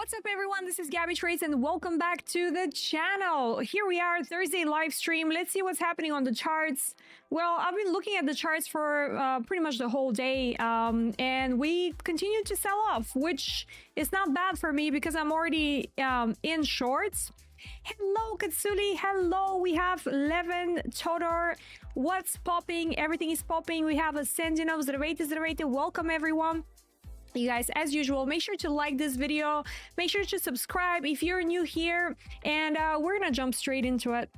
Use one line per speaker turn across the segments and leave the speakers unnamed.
What's up, everyone? This is Gabby Trades and welcome back to the channel. Here we are, Thursday live stream. Let's see what's happening on the charts. Well, I've been looking at the charts for pretty much the whole day, and we continue to sell off, which is not bad for me because I'm already in shorts. Hello, Katsuli. Hello. We have 11 Todor. What's popping? Everything is popping. We have Ascendino, Zdravejte. Welcome, everyone. You guys, as usual, make sure to like this video, make sure to subscribe if you're new here, and we're gonna jump straight into it.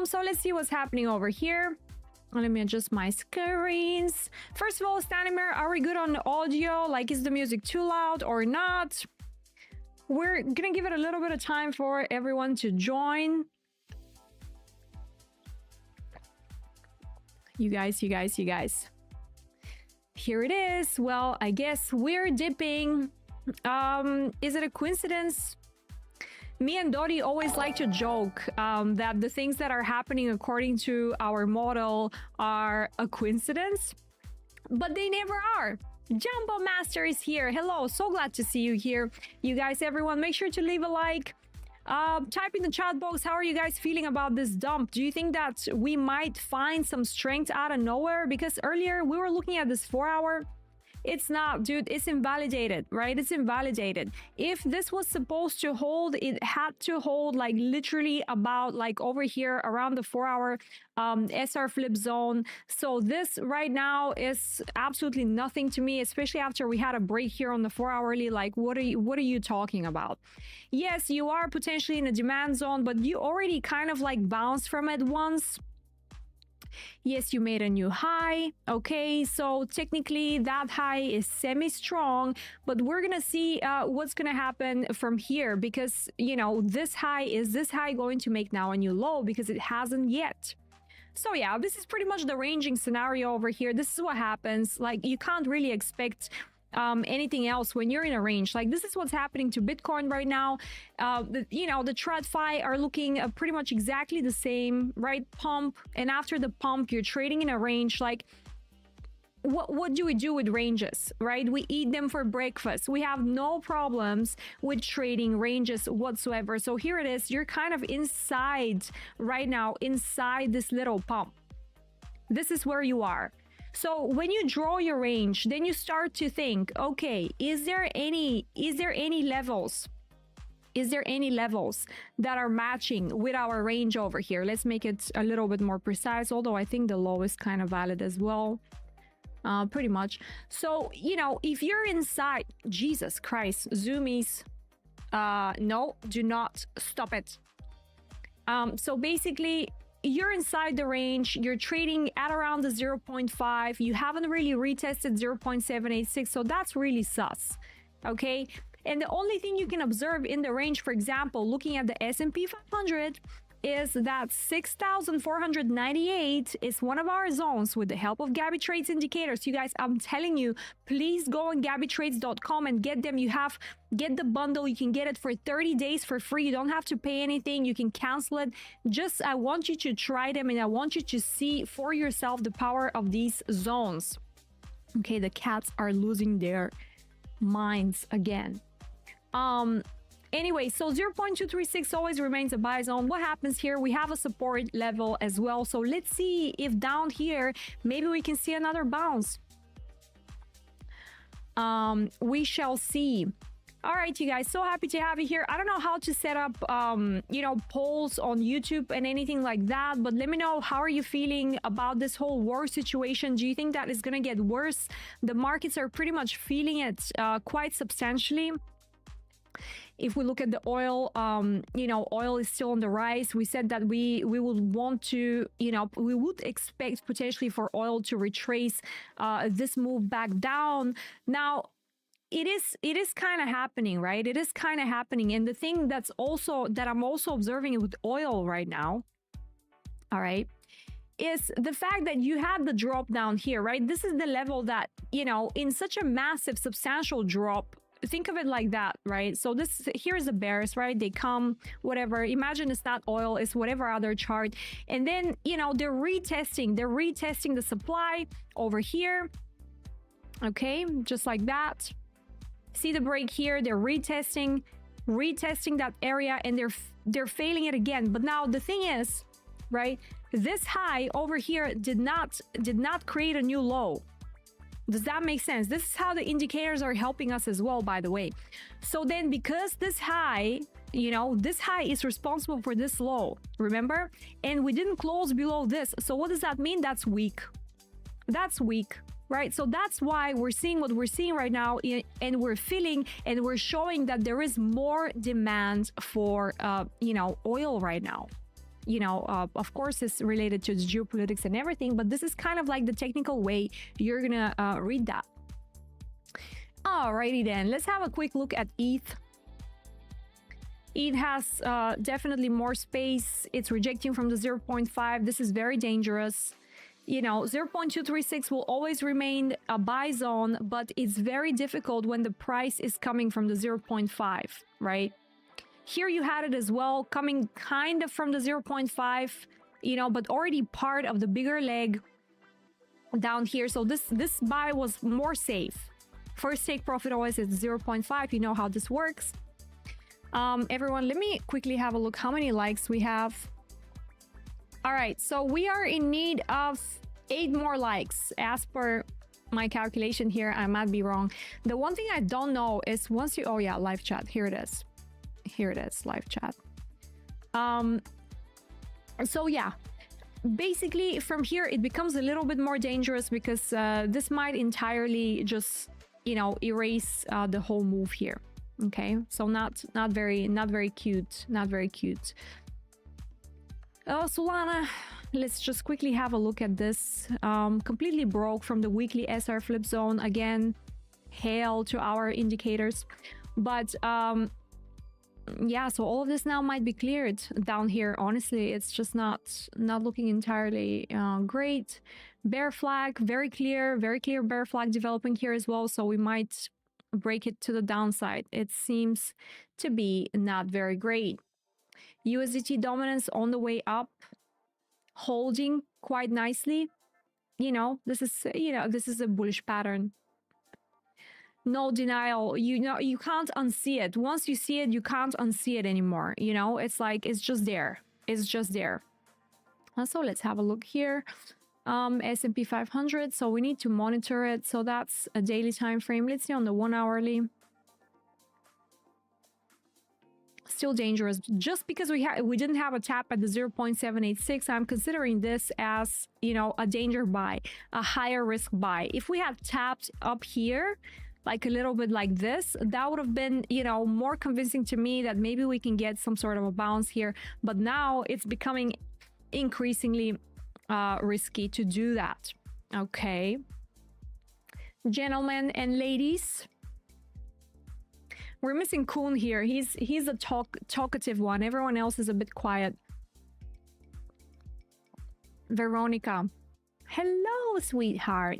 So let's see what's happening over here. Let me adjust my screens. First of all, Stanimir, are we good on audio? Like, is the music too loud or not? We're gonna give it a little bit of time for everyone to join. You guys. Here it is. Well, I guess we're dipping. Is it a coincidence? Me and Dodi always like to joke that the things that are happening according to our model are a coincidence, but they never are. Jumbo Master is here. Hello, so glad to see you here. You guys, everyone, make sure to leave a like. Type in the chat box, how are you guys feeling about this dump? Do you think that we might find some strength out of nowhere? Because earlier we were looking at this 4-hour. It's not, dude, it's invalidated, right? It's invalidated. If this was supposed to hold, it had to hold like literally about like over here around the 4-hour SR flip zone. So this right now is absolutely nothing to me, especially after we had a break here on the 4-hourly. Like, what are you talking about? Yes, you are potentially in a demand zone, but you already kind of like bounced from it once. Yes, you made a new high. Okay, so technically that high is semi-strong, but we're gonna see what's gonna happen from here, because you know, this high going to make now a new low? Because it hasn't yet. So yeah, this is pretty much the ranging scenario over here. This is what happens. Like, you can't really expect anything else when you're in a range. Like, this is what's happening to Bitcoin right now. You know, the TradFi are looking pretty much exactly the same, right? Pump, and after the pump, you're trading in a range. Like, what do we do with ranges, right? We eat them for breakfast. We have no problems with trading ranges whatsoever. So here it is. You're kind of inside right now, inside this little pump. This is where you are. So when you draw your range, then you start to think, okay, is there any levels? Is there any levels that are matching with our range over here? Let's make it a little bit more precise, although I think the low is kind of valid as well. Pretty much. So, you know, if you're inside, Jesus Christ, zoomies, no, do not stop it. So basically, you're inside the range, you're trading at around the 0.5, you haven't really retested 0.786, so that's really sus, okay? And the only thing you can observe in the range, for example, looking at the S&P 500, is that 6,498 is one of our zones with the help of Gabby Trades indicators. You guys, I'm telling you, please go on gabbytrades.com and get them. Get the bundle. You can get it for 30 days for free. You don't have to pay anything. You can cancel it. Just, I want you to try them, and I want you to see for yourself the power of these zones. Okay, the cats are losing their minds again. Anyway, so 0.236 always remains a buy zone. What happens here? We have a support level as well. So let's see if down here, maybe we can see another bounce. We shall see. All right, you guys, so happy to have you here. I don't know how to set up, you know, polls on YouTube and anything like that, but let me know, how are you feeling about this whole war situation? Do you think that is going to get worse? The markets are pretty much feeling it quite substantially. If we look at the oil, you know, oil is still on the rise. We said that we would want to, you know, we would expect potentially for oil to retrace this move back down. Now, it is kind of happening, right? It is kind of happening. And the thing that I'm also observing with oil right now, all right, is the fact that you have the drop down here, right? This is the level that, you know, in such a massive, substantial drop, think of it like that, right? So this, here's the bears, right? They come, whatever. Imagine it's not oil, it's whatever other chart. And then, you know, they're retesting the supply over here. Okay, just like that. See the break here, they're retesting that area, and they're failing it again. But now the thing is, right, this high over here did not create a new low. Does that make sense? This is how the indicators are helping us as well, by the way. So then, because this high, you know, this high is responsible for this low, remember? And we didn't close below this. So what does that mean? That's weak. That's weak, right? So that's why we're seeing what we're seeing right now, and we're feeling and we're showing that there is more demand for, you know, oil right now. You know, of course, it's related to geopolitics and everything, but this is kind of like the technical way you're gonna read that. Alrighty then, let's have a quick look at ETH. ETH has definitely more space. It's rejecting from the 0.5. This is very dangerous. You know, 0.236 will always remain a buy zone, but it's very difficult when the price is coming from the 0.5, right? Here you had it as well, coming kind of from the 0.5, you know, but already part of the bigger leg down here. So this buy was more safe. First take profit always is 0.5. You know how this works. Everyone, let me quickly have a look how many likes we have. All right, so we are in need of 8 more likes as per my calculation here. I might be wrong. The one thing I don't know is once you, oh yeah, live chat, here it is. Here it is, live chat. So yeah, basically from here it becomes a little bit more dangerous because this might entirely just, you know, erase the whole move here. Okay, so not very cute, not very cute. Solana, let's just quickly have a look at this. Completely broke from the weekly SR flip zone again. Hail to our indicators, but yeah, so all of this now might be cleared down here. Honestly, it's just not looking entirely great. Bear flag, very clear bear flag developing here as well. So we might break it to the downside. It seems to be not very great. USDT dominance on the way up, holding quite nicely. You know, this is a bullish pattern. No denial, you know, you can't unsee it. Once you see it, you can't unsee it anymore. You know, it's like, it's just there. It's just there. So let's have a look here. S&P 500. So we need to monitor it. So that's a daily time frame. Let's see on the 1 hourly. Still dangerous. Just because we didn't have a tap at the 0.786, I'm considering this as, you know, a danger buy, a higher risk buy. If we had tapped up here, like a little bit like this, that would have been, you know, more convincing to me that maybe we can get some sort of a bounce here. But now it's becoming increasingly risky to do that. Okay, gentlemen and ladies, we're missing Kuhn here. He's the talkative one. Everyone else is a bit quiet. Veronica, hello, sweetheart.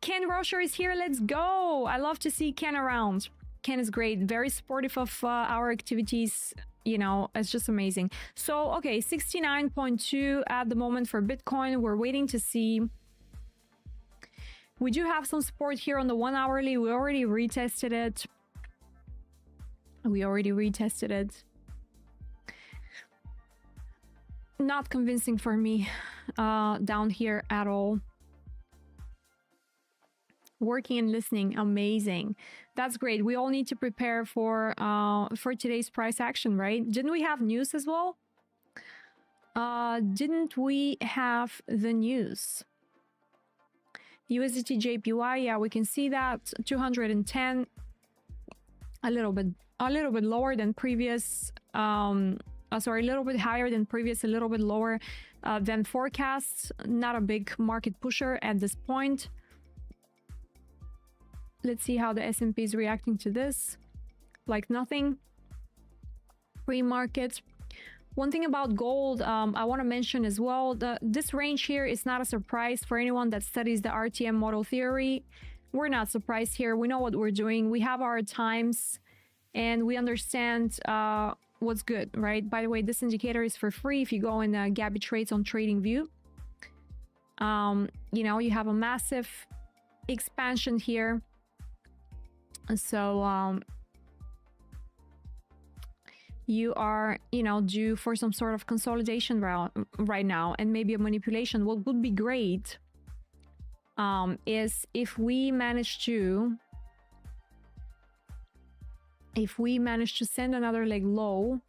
Ken Rosher is here. Let's go. I love to see Ken around. Ken is great. Very supportive of our activities. You know, it's just amazing. So, okay, 69.2 at the moment for Bitcoin. We're waiting to see. We do have some support here on the 1 hourly. We already retested it. Not convincing for me down here at all. Working and listening, amazing. That's great. We all need to prepare for today's price action, right? Didn't we have news as well? Didn't we have the news? USDT JPY, yeah, we can see that 210, a little bit lower than previous. Sorry, a little bit higher than previous, a little bit lower than forecasts. Not a big market pusher at this point. Let's see how the S&P is reacting to this. Like nothing. Pre-market. One thing about gold, I want to mention as well, this range here is not a surprise for anyone that studies the RTM model theory. We're not surprised here. We know what we're doing. We have our times and we understand what's good, right? By the way, this indicator is for free if you go in Gabby Trades on TradingView. You know, you have a massive expansion here. So you are, you know, due for some sort of consolidation right now, and maybe a manipulation. What would be great is if we manage to send another leg low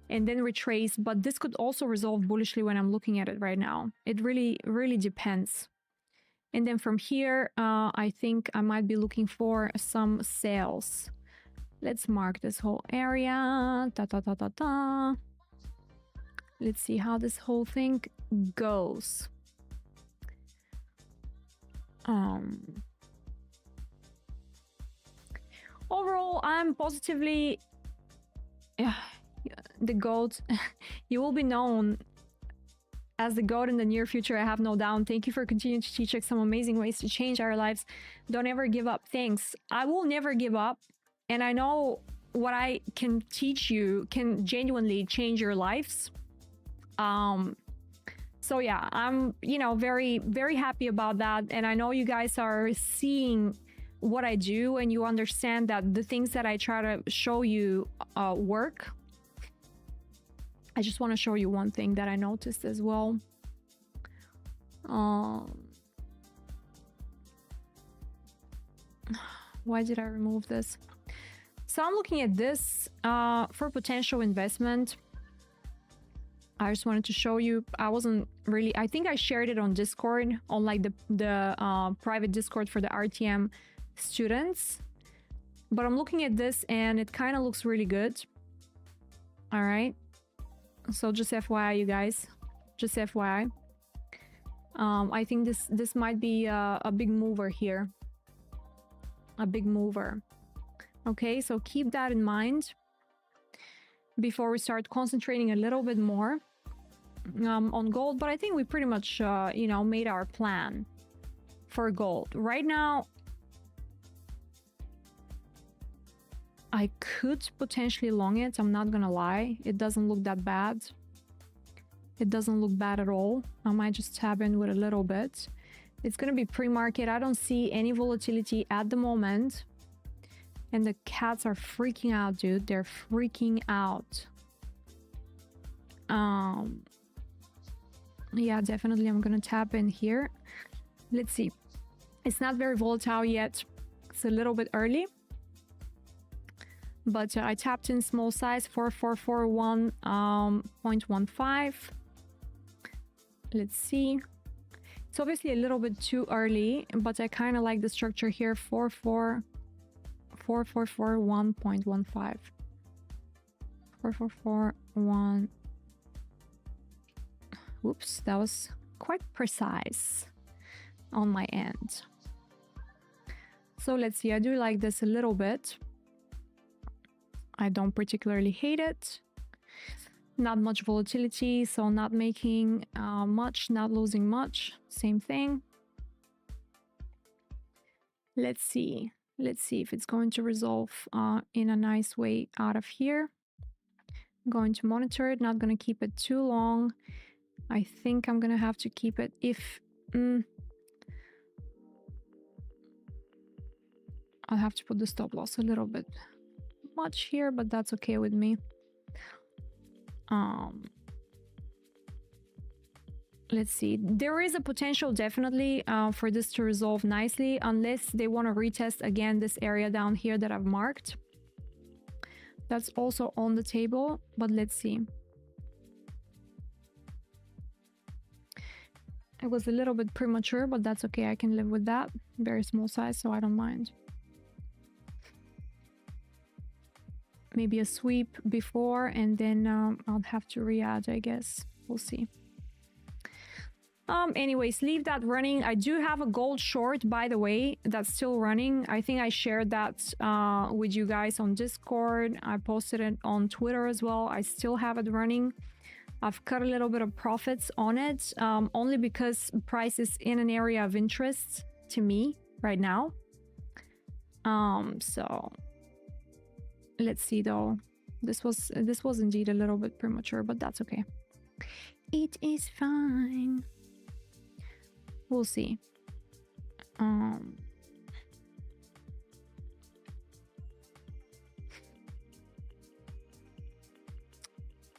and then retrace, but this could also resolve bullishly when I'm looking at it right now. It really depends. And then from here, I think I might be looking for some sales. Let's mark this whole area. Let's see how this whole thing goes. Overall, I'm positively the GOAT. You will be known as the GOAT in the near future, I have no doubt. Thank you for continuing to teach us some amazing ways to change our lives. Don't ever give up. Thanks. I will never give up. And I know what I can teach you can genuinely change your lives. So yeah, I'm, you know, very happy about that. And I know you guys are seeing what I do and you understand that the things that I try to show you work. I just want to show you one thing that I noticed as well. Why did I remove this? So I'm looking at this for potential investment. I just wanted to show you. I think I shared it on Discord, on like the private Discord for the RTM students. But I'm looking at this and it kind of looks really good. All right. So just FYI, you guys, just FYI. I think this might be a big mover here. A big mover. Okay, so keep that in mind before we start concentrating a little bit more on gold. But I think we pretty much, you know, made our plan for gold. Right now, I could potentially long it. I'm not gonna lie. It doesn't look that bad. It doesn't look bad at all. I might just tap in with a little bit. It's gonna be pre-market. I don't see any volatility at the moment. And the cats are freaking out, dude. They're freaking out. Yeah, definitely I'm gonna tap in here. Let's see. It's not very volatile yet. It's a little bit early. But I tapped in small size 4441.15. Let's see. It's obviously a little bit too early, but I kind of like the structure here. 4441.15. 4441. Whoops, that was quite precise on my end. So let's see. I do like this a little bit. I don't particularly hate it. Not much volatility, so not making much, not losing much. Same thing. Let's see. Let's see if it's going to resolve in a nice way out of here. I'm going to monitor it, not going to keep it too long. I think I'm going to have to keep it if... I'll have to put the stop loss a little bit much here, but that's okay with me. Let's see. There is a potential definitely for this to resolve nicely, unless they want to retest again this area down here that I've marked. That's also on the table, but let's see. It was a little bit premature, but that's okay. I can live with that. Very small size, so I don't mind. Maybe a sweep before, and then I'll have to re-add, I guess. We'll see. Anyways, leave that running. I do have a gold short, by the way, that's still running. I think I shared that with you guys on Discord. I posted it on Twitter as well. I still have it running. I've cut a little bit of profits on it, only because price is in an area of interest to me right now. So let's see though. This was indeed a little bit premature, but that's okay. It is fine. We'll see.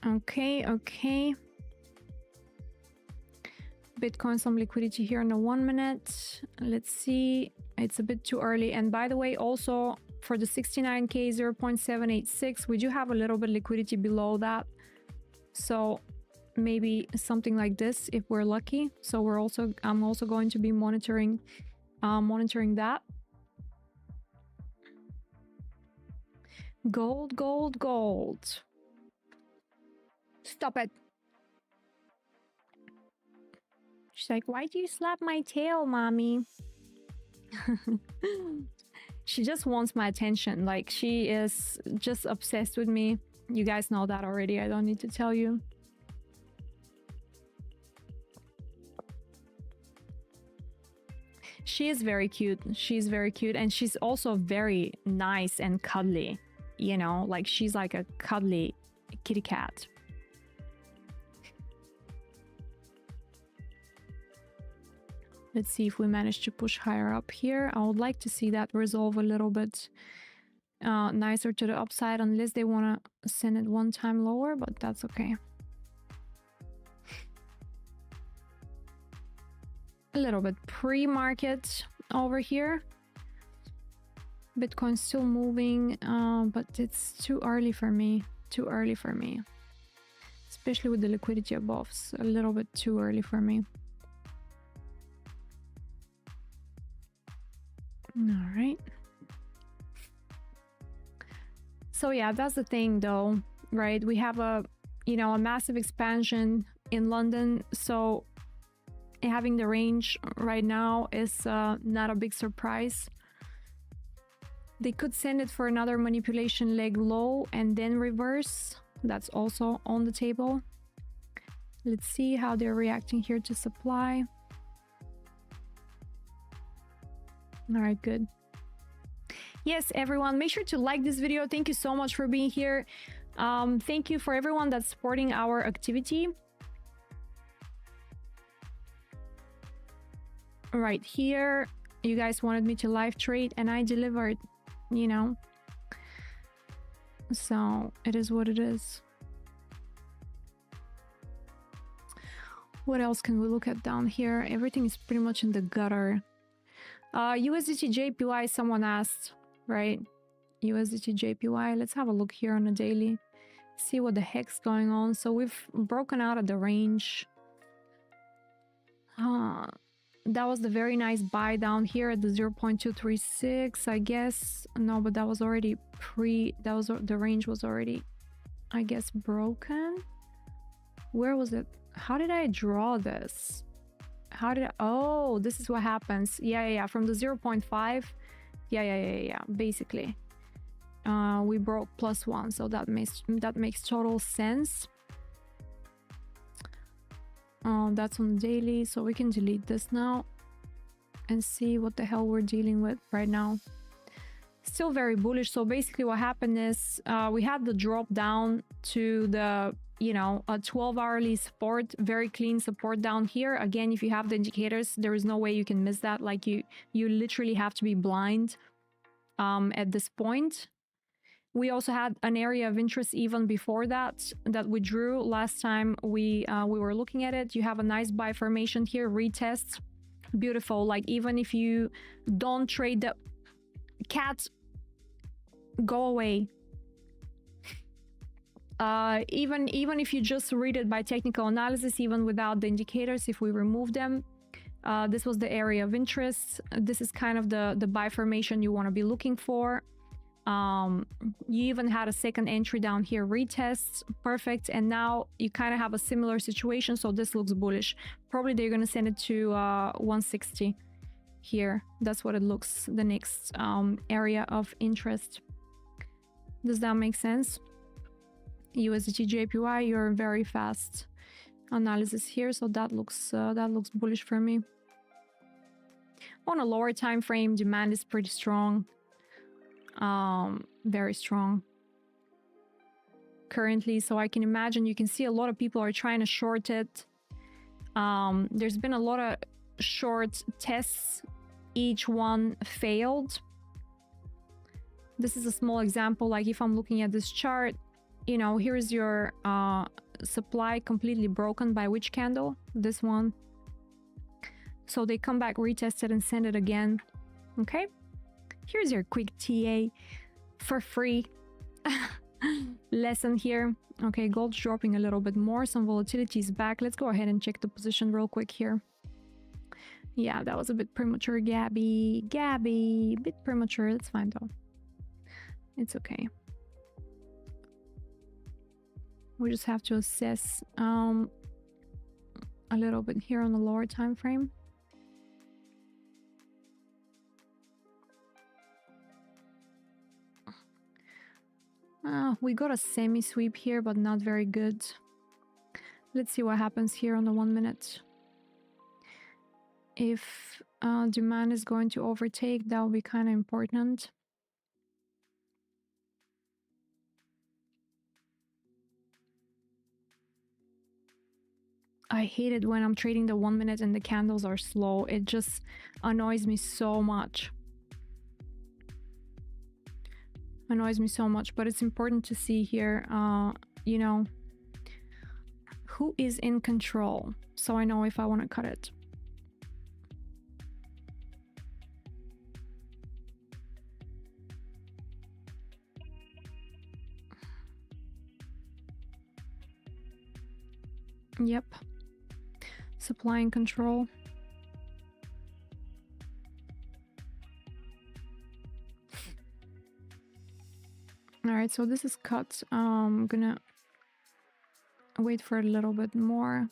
Okay. Bitcoin, some liquidity here in the 1 minute. Let's see. It's a bit too early. And by the way, also for the 69K 0.786, we do have a little bit liquidity below that. So maybe something like this if we're lucky. So I'm also going to be monitoring that. Gold. Stop it. She's like, why do you slap my tail, mommy? She just wants my attention. Like, she is just obsessed with me. You guys know that already. I don't need to tell you. She is very cute. She's very cute. And she's also very nice and cuddly. You know, like she's like a cuddly kitty cat. Let's see if we manage to push higher up here. I would like to see that resolve a little bit nicer to the upside, unless they want to send it one time lower, but that's okay. A little bit pre-market over here. Bitcoin's still moving, but it's too early for me. Especially with the liquidity above. It's a little bit too early for me. All right. So yeah, that's the thing though, right? We have a massive expansion in London. So having the range right now is not a big surprise. They could send it for another manipulation leg low and then reverse. That's also on the table. Let's see how they're reacting here to supply. All right, good. Yes, everyone, make sure to like this video. Thank you so much for being here. Thank you for everyone that's supporting our activity. Right here, you guys wanted me to live trade and I delivered, you know. So it is what it is. What else can we look at down here? Everything is pretty much in the gutter. USDT JPY, someone asked, right? USDT JPY. Let's have a look here on a daily. See what the heck's going on. So we've broken out of the range. That was the very nice buy down here at the 0.236, I guess. No, but that was already the range was already, I guess, broken. Where was it? How did I draw this? Oh, this is what happens. Yeah. From the 0.5. Yeah. Basically, we broke +1, so that makes total sense. That's on the daily, so we can delete this now and see what the hell we're dealing with right now. Still very bullish. So basically what happened is we had the drop down to the a 12-hourly support, very clean support down here. Again, if you have the indicators, there is no way you can miss that. Like you literally have to be blind at this point. We also had an area of interest even before that we drew last time we were looking at it. You have a nice buy formation here, retest, beautiful. Like even if you don't trade the cat, go away. Even if you just read it by technical analysis, even without the indicators, if we remove them, this was the area of interest. This is kind of the buy formation you want to be looking for. You even had a second entry down here, retests, perfect. And now you kind of have a similar situation, so this looks bullish. Probably they're going to send it to 160 here. That's what it looks, the next area of interest. Does that make sense? USDT JPY, you're very fast analysis here, so that looks bullish for me. On a lower time frame, demand is pretty strong, very strong currently. So I can imagine, you can see a lot of people are trying to short it. There's been a lot of short tests, each one failed. This is a small example. Like if I'm looking at this chart, you know, here's your supply completely broken by which candle? This one. So they come back, retest it, and send it again. Okay, here's your quick TA for free lesson here. Okay, gold's dropping a little bit more, some volatility is back. Let's go ahead and check the position real quick here. Yeah, that was a bit premature, Gabby, bit premature. That's fine though, it's okay. We just have to assess a little bit here on the lower time frame. We got a semi-sweep here, but not very good. Let's see what happens here on the 1 minute. If demand is going to overtake, that will be kind of important. I hate it when I'm trading the 1 minute and the candles are slow. It just annoys me so much. Annoys me so much, but it's important to see here, you know, who is in control, so I know if I want to cut it. Yep, supply and control. All right, so this is cut. I'm gonna wait for a little bit more.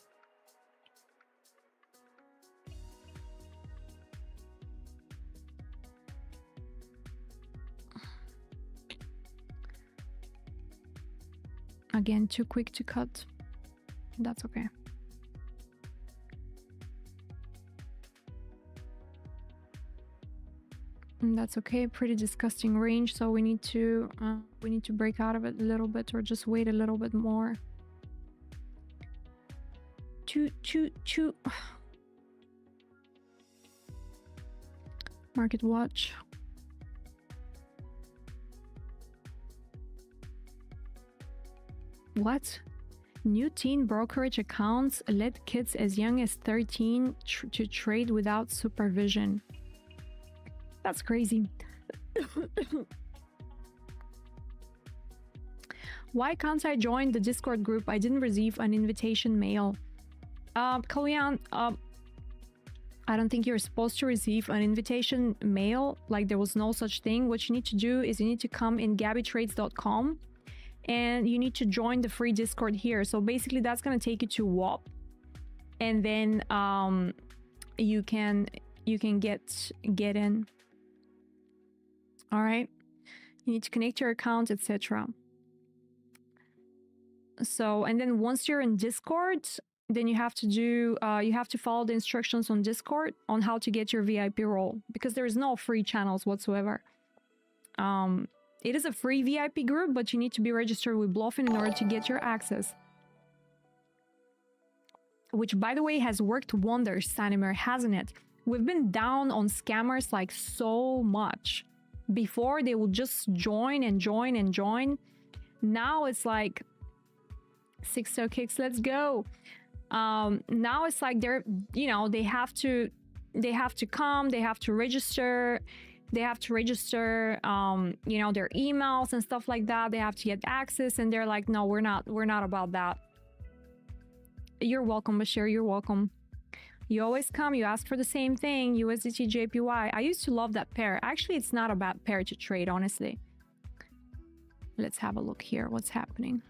Again, too quick to cut. That's okay. And that's okay. Pretty disgusting range, so we need to break out of it a little bit, or just wait a little bit more. Market watch. What? New teen brokerage accounts let kids as young as 13 to trade without supervision. That's crazy. Why can't I join the Discord group? I didn't receive an invitation mail. Kalyan, I don't think you're supposed to receive an invitation mail. Like, there was no such thing. What you need to do is you need to come in gabbytrades.com and you need to join the free Discord here. So basically that's going to take you to WAP, and then you can get in. All right, you need to connect your account, etc. So, and then once you're in Discord, then you have to do you have to follow the instructions on Discord on how to get your VIP role, because there is no free channels whatsoever. It is a free VIP group, but you need to be registered with Bluffin in order to get your access. Which, by the way, has worked wonders, Sanimir, hasn't it? We've been down on scammers like so much. Before, they would just join and join and join. Now it's like 6 kicks, let's go. Now it's like they're, you know, they have to come, they have to register. They have to register, you know, their emails and stuff like that. They have to get access, and they're like, no, we're not about that. You're welcome, Bashir. You're welcome. You always come, you ask for the same thing, USDT JPY. I used to love that pair. Actually, it's not a bad pair to trade, honestly. Let's have a look here. What's happening?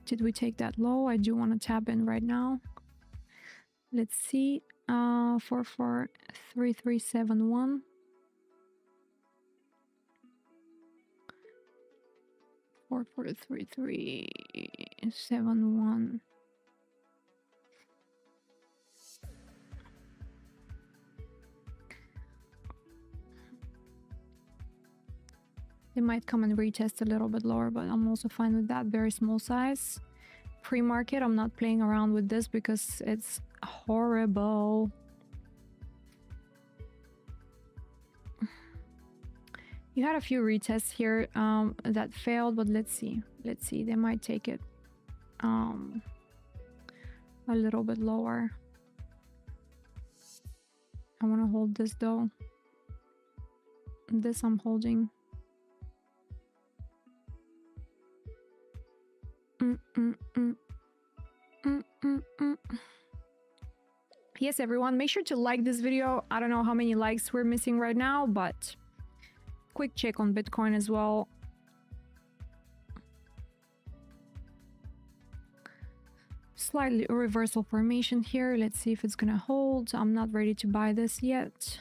Did we take that low? I do want to tap in right now. Let's see. 443371. 443371. They might come and retest a little bit lower, but I'm also fine with that. Very small size. Pre-market, I'm not playing around with this because it's horrible. You had a few retests here that failed, but let's see. Let's see. They might take it a little bit lower. I want to hold this though. This I'm holding. Yes, everyone, make sure to like this video. I don't know how many likes we're missing right now, but quick check on Bitcoin as well. Slightly a reversal formation here. Let's see if it's gonna hold. I'm not ready to buy this yet.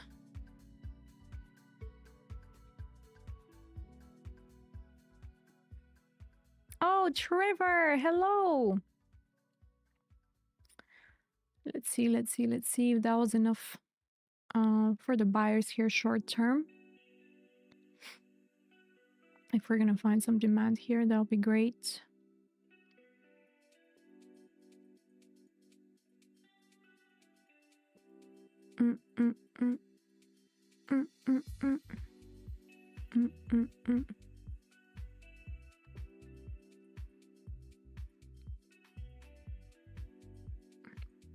Oh, Trevor, hello. Let's see if that was enough for the buyers here short term. If we're gonna find some demand here, that'll be great.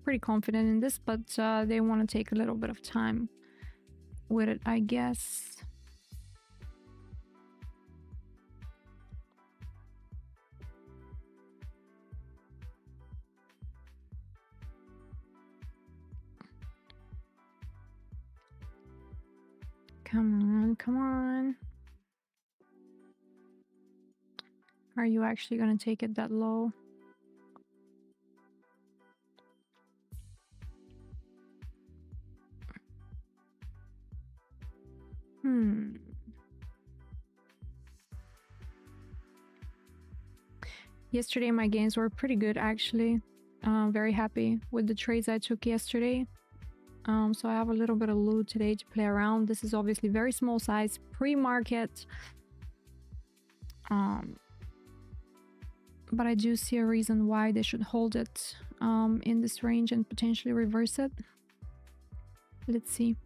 Pretty confident in this, but they want to take a little bit of time with it, I guess. Come on. Are you actually gonna take it that low? Yesterday my gains were pretty good actually. Very happy with the trades I took yesterday. So I have a little bit of loot today to play around. This is obviously very small size pre-market. But I do see a reason why they should hold it in this range and potentially reverse it. Let's see.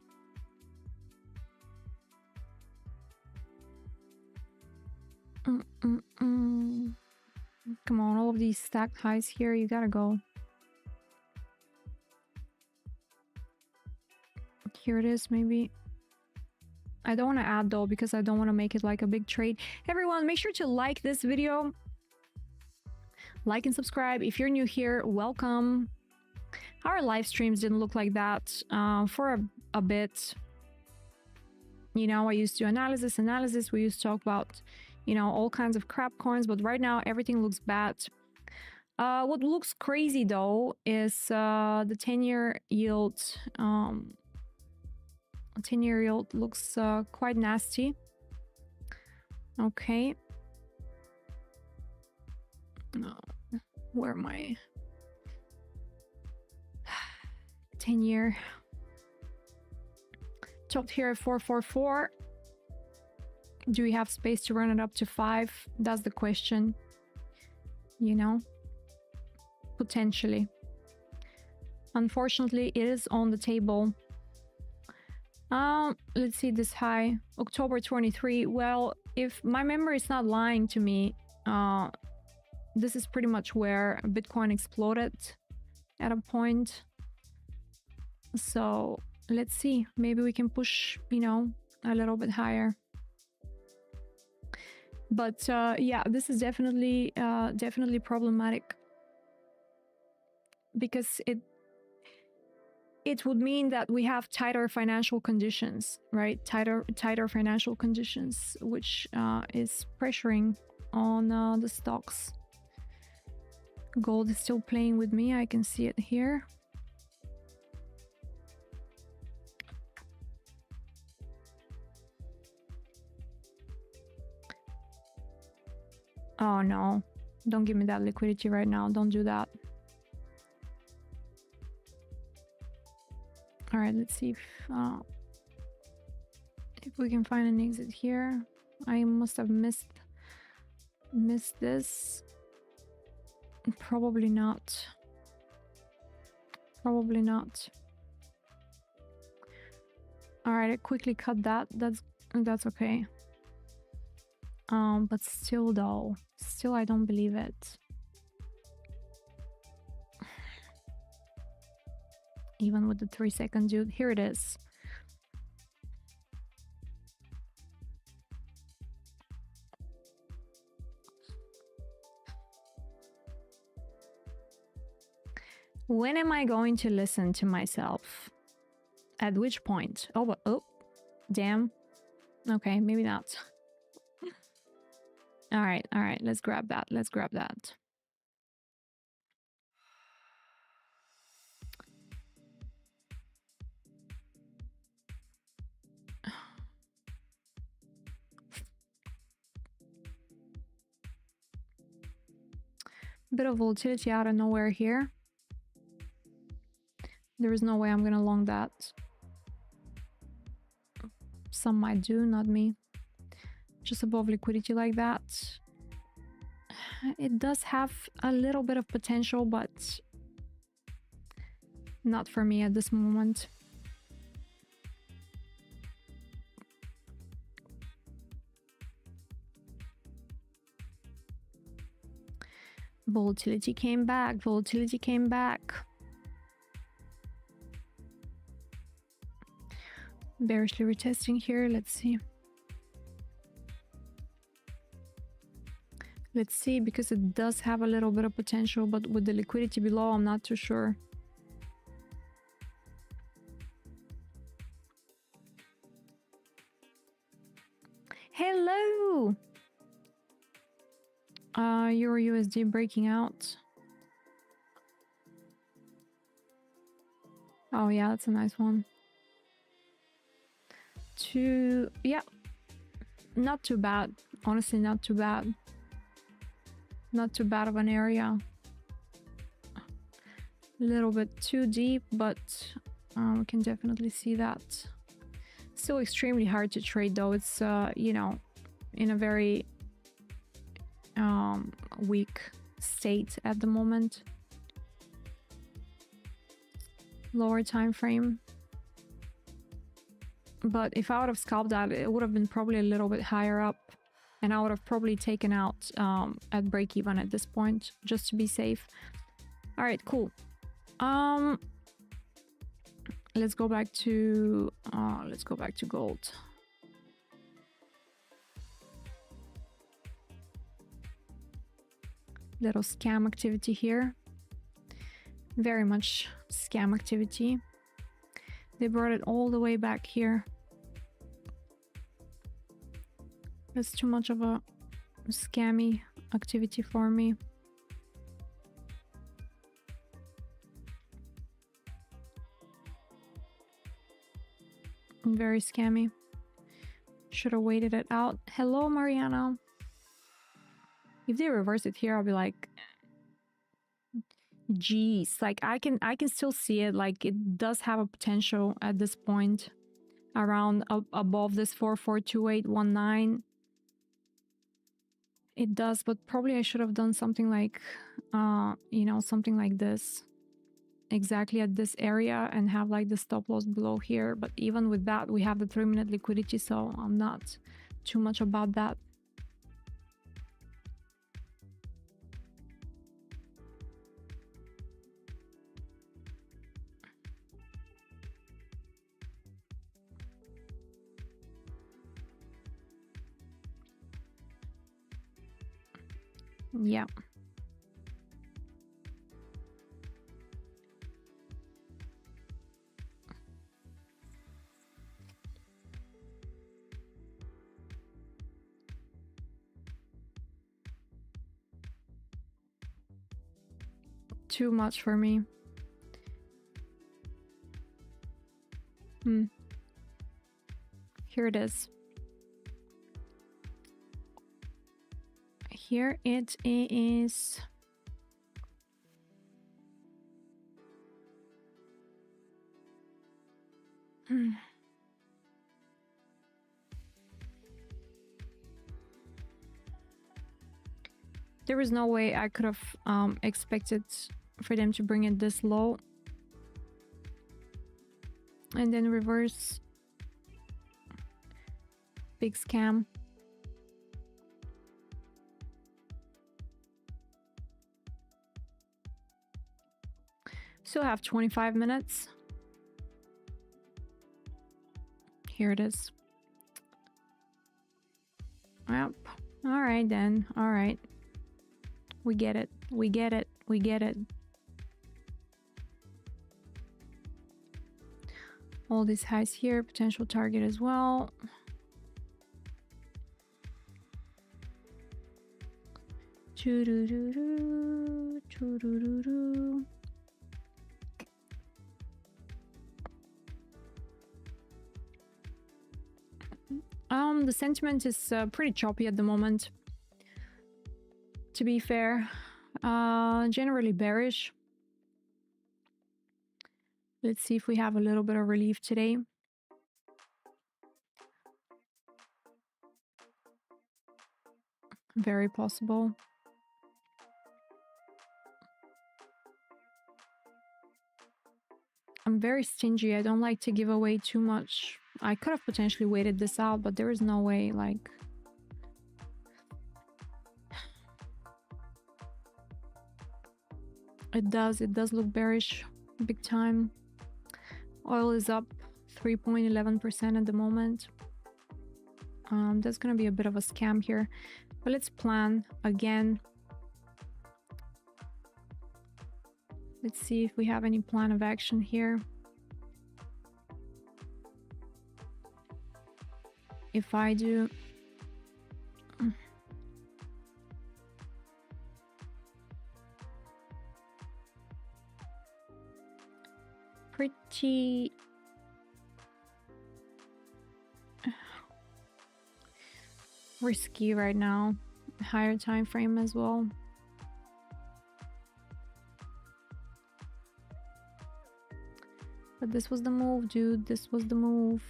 Come on, all of these stacked highs here, you gotta go. Here it is, maybe. I don't want to add though because I don't want to make it like a big trade. Everyone, make sure to like this video. Like and subscribe. If you're new here, welcome. Our live streams didn't look like that for a bit. You know, I used to analysis. We used to talk about, you know, all kinds of crap coins, but right now everything looks bad. What looks crazy though is the 10-year yield. 10-year yield looks quite nasty. Okay. Where am I? 10-year. Topped here at 444. Do we have space to run it up to 5? That's the question. You know? Potentially. Unfortunately, it is on the table. Let's see this high. October 23. Well, if my memory is not lying to me, this is pretty much where Bitcoin exploded at a point. So let's see. Maybe we can push, you know, a little bit higher. But yeah, this is definitely problematic because it would mean that we have tighter financial conditions, right? Tighter financial conditions, which is pressuring on the stocks. Gold is still playing with me. I can see it here. Oh no, don't give me that liquidity right now. Don't do that. All right, let's see if we can find an exit here. I must have missed this. Probably not. Probably not. All right, I quickly cut that. That's okay. But still though, still I don't believe it. Even with the 3 second dude, here it is. When am I going to listen to myself? At which point? Oh, damn. Okay, maybe not. All right, let's grab that. Let's grab that. Bit of volatility out of nowhere here. There is no way I'm gonna long that. Some might do, not me. Just above liquidity like that. It does have a little bit of potential, but not for me at this moment. Volatility came back. Volatility came back. Bearishly retesting here. Let's see. Let's see, because it does have a little bit of potential, but with the liquidity below, I'm not too sure. Hello! Euro USD breaking out. Oh yeah, that's a nice one. Yeah, not too bad. Honestly, not too bad. Not too bad of an area. A little bit too deep, but we can definitely see that. Still extremely hard to trade though. It's you know, in a very weak state at the moment. Lower time frame. But if I would have scalped that, it would have been probably a little bit higher up, and I would have probably taken out at break even at this point, just to be safe. All right, cool. Let's go back to gold. Little scam activity here. Very much scam activity. They brought it all the way back here. That's too much of a scammy activity for me. Very scammy. Should have waited it out. Hello, Mariana. If they reverse it here, I'll be like, geez, like I can still see it. Like it does have a potential at this point around above this 442819. It does, but probably I should have done something like you know, something like this exactly at this area and have like the stop loss below here. But even with that, we have the 3-minute liquidity, so I'm not too much about that. Yeah. Too much for me. Here it is. Here it is. There was no way I could have expected for them to bring it this low. and then reverse. Big scam. Still have 25 minutes. Here it is. Yep. All right then. All right. We get it. We get it. We get it. All these highs here, potential target as well. Choo-doo-doo-doo, choo-doo-doo-doo. The sentiment is pretty choppy at the moment, to be fair. Generally bearish. Let's see if we have a little bit of relief today. Very possible. I'm very stingy. I don't like to give away too much. I could have potentially waited this out, but there is no way, like... It does look bearish big time. Oil is up 3.11% at the moment. That's gonna be a bit of a scam here, but let's plan again. Let's see if we have any plan of action here. If I do, pretty risky right now. Higher time frame as well. But this was the move, dude. This was the move.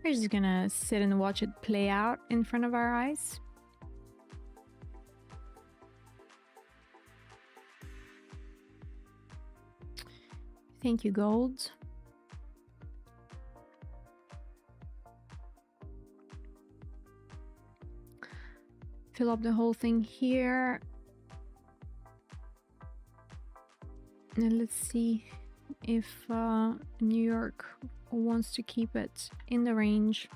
We're just gonna sit and watch it play out in front of our eyes. Thank you, gold. Fill up the whole thing here. And let's see if New York wants to keep it in the range.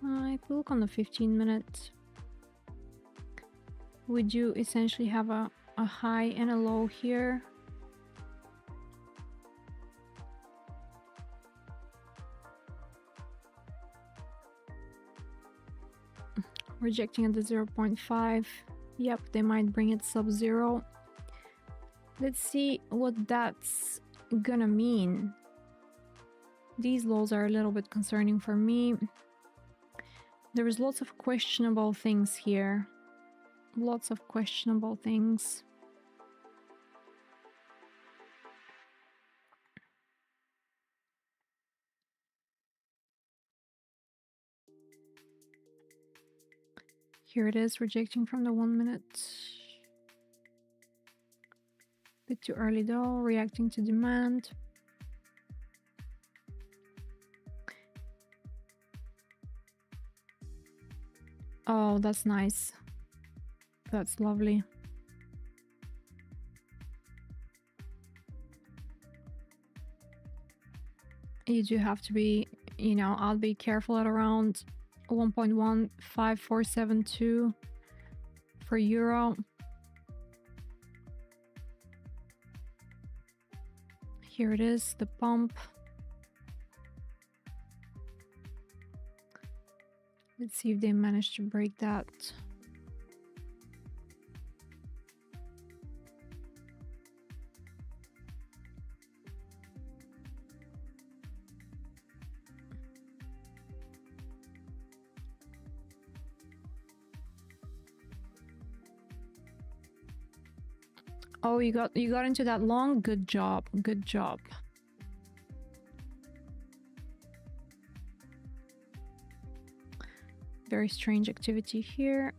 If we look on the 15-minute, we do essentially have a high and a low here. Rejecting at the 0.5. Yep, they might bring it sub-zero. Let's see what that's gonna mean. These lows are a little bit concerning for me. There is lots of questionable things here. Lots of questionable things. Here it is, rejecting from the 1 minute. Bit too early though, reacting to demand. Oh, that's nice. That's lovely. You do have to be, you know, I'll be careful at around 1.15472 for euro. Here it is, the pump. Let's see if they manage to break that. Oh, you got into that long? Good job. Good job. very strange activity here.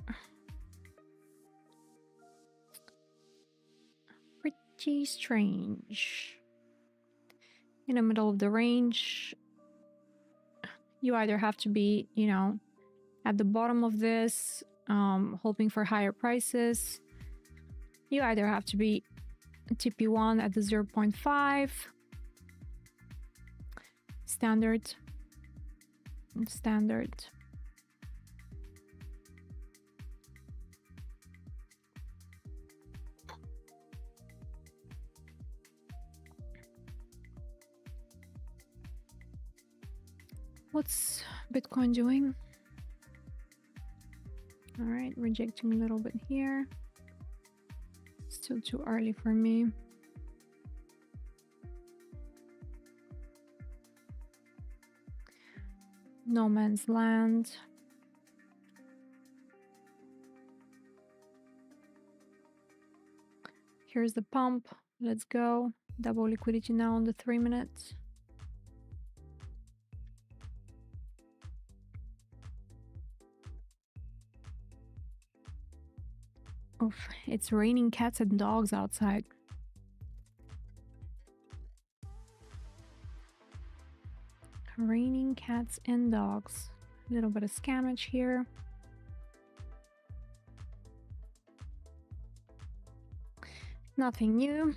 Pretty strange. In the middle of the range, you either have to be, you know, at the bottom of this, hoping for higher prices. You either have to be TP1 at the 0.5, standard. What's Bitcoin doing? All right, rejecting a little bit here. Still too early for me. No man's land. Here's the pump. Let's go. Double liquidity now on the 3 minutes. Oof, it's raining cats and dogs outside. Raining cats and dogs. A little bit of scammage here. Nothing new.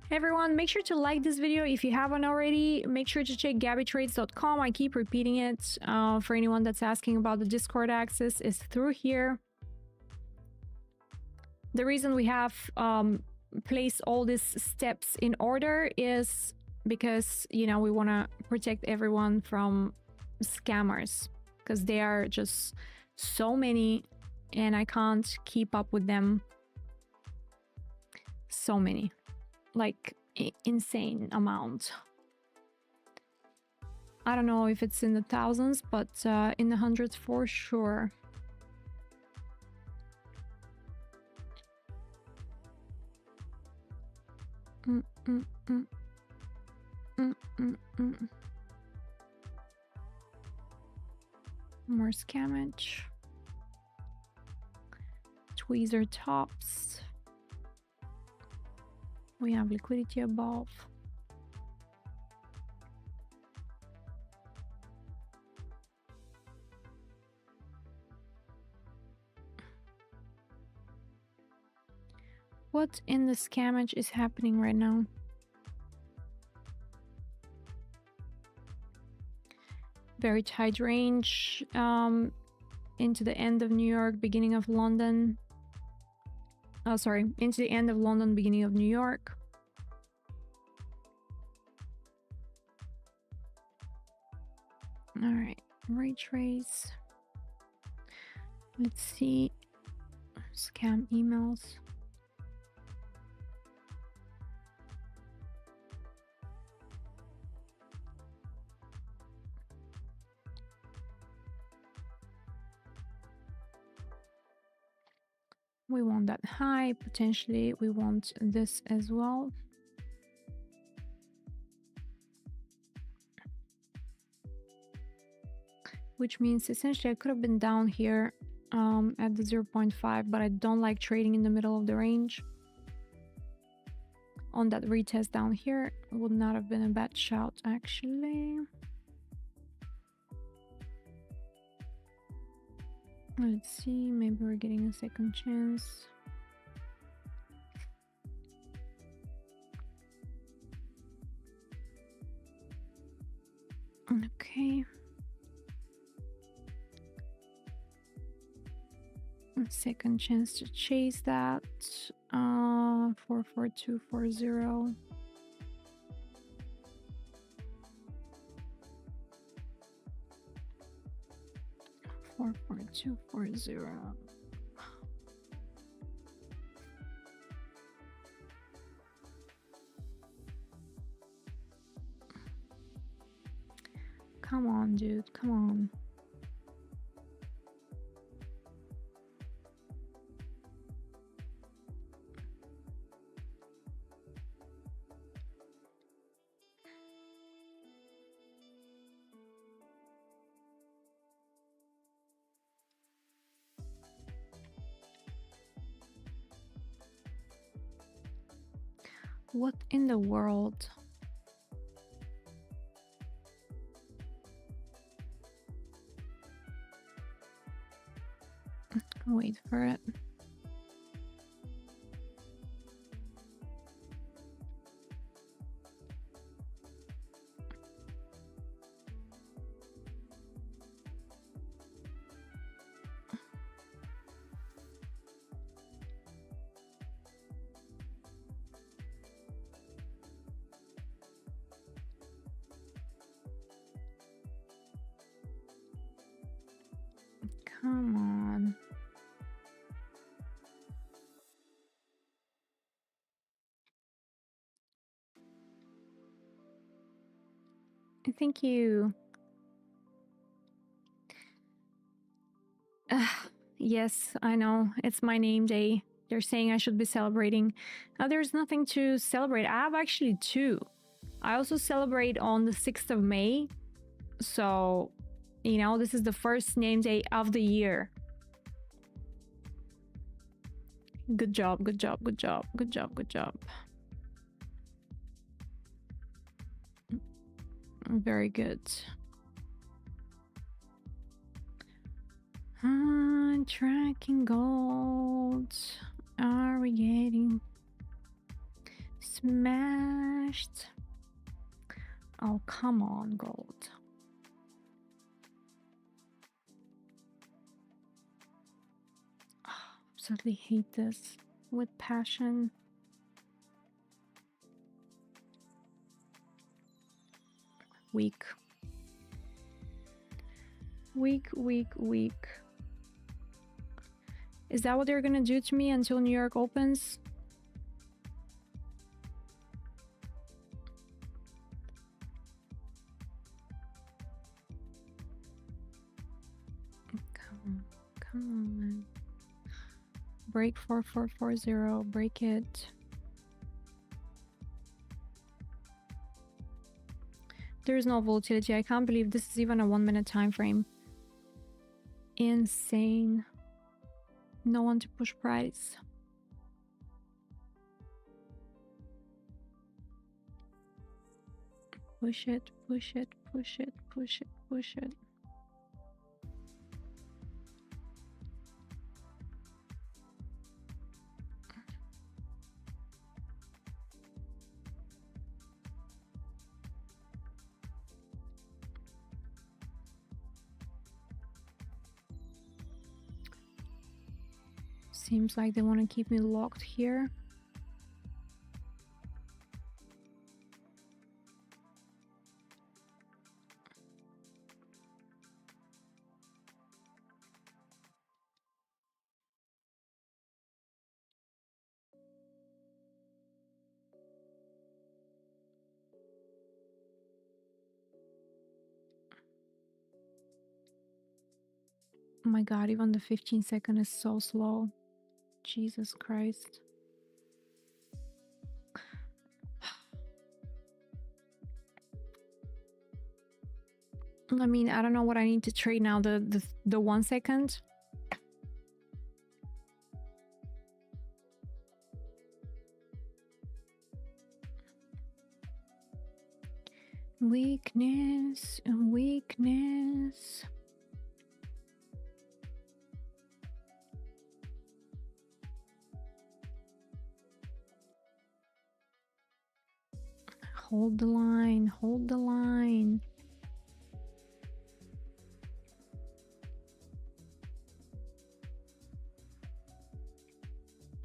Everyone, make sure to like this video if you haven't already. Make sure to check gabbytrades.com. I keep repeating it. For anyone that's asking about the Discord access, is through here. The reason we have placed all these steps in order is because, you know, we want to protect everyone from scammers, because there are just so many and I can't keep up with them. So many, like insane amount. I don't know if it's in the thousands, but in the hundreds for sure. More scammage. Tweezer tops. We have liquidity above. What in the scammage is happening right now? Very tight range into the end of New York, beginning of London. Oh, sorry, into the end of London, beginning of New York. All right, retrace. Let's see. Scam emails. We want that high, potentially we want this as well. Which means essentially I could have been down here at the 0.5, but I don't like trading in the middle of the range. On that retest down here would not have been a bad shout actually. Let's see, maybe we're getting a second chance. Okay. A second chance to chase that. 44240. Come on, dude, come on. What in the world? Wait for it. Come on. Thank you. Yes, I know. It's my name day. They're saying I should be celebrating. There's nothing to celebrate. I have actually two. I also celebrate on the 6th of May. So, you know, this is the first name day of the year. Good job, good job, good job, good job, good job. Very good. Tracking gold. Are we getting smashed? Oh, come on, gold. Oh, absolutely hate this with passion. Weak. Weak, weak, weak. Is that what they're gonna do to me until New York opens? Come on. Break 4440, break it. There is no volatility. I can't believe this is even a 1 minute time frame. Insane. No one to push price. Push it, push it, push it, push it, push it. Seems like they want to keep me locked here. Oh my god, even the 15-second is so slow. Jesus Christ. I mean, I don't know what I need to trade now. The 1 second. Weakness and weakness. Hold the line, hold the line.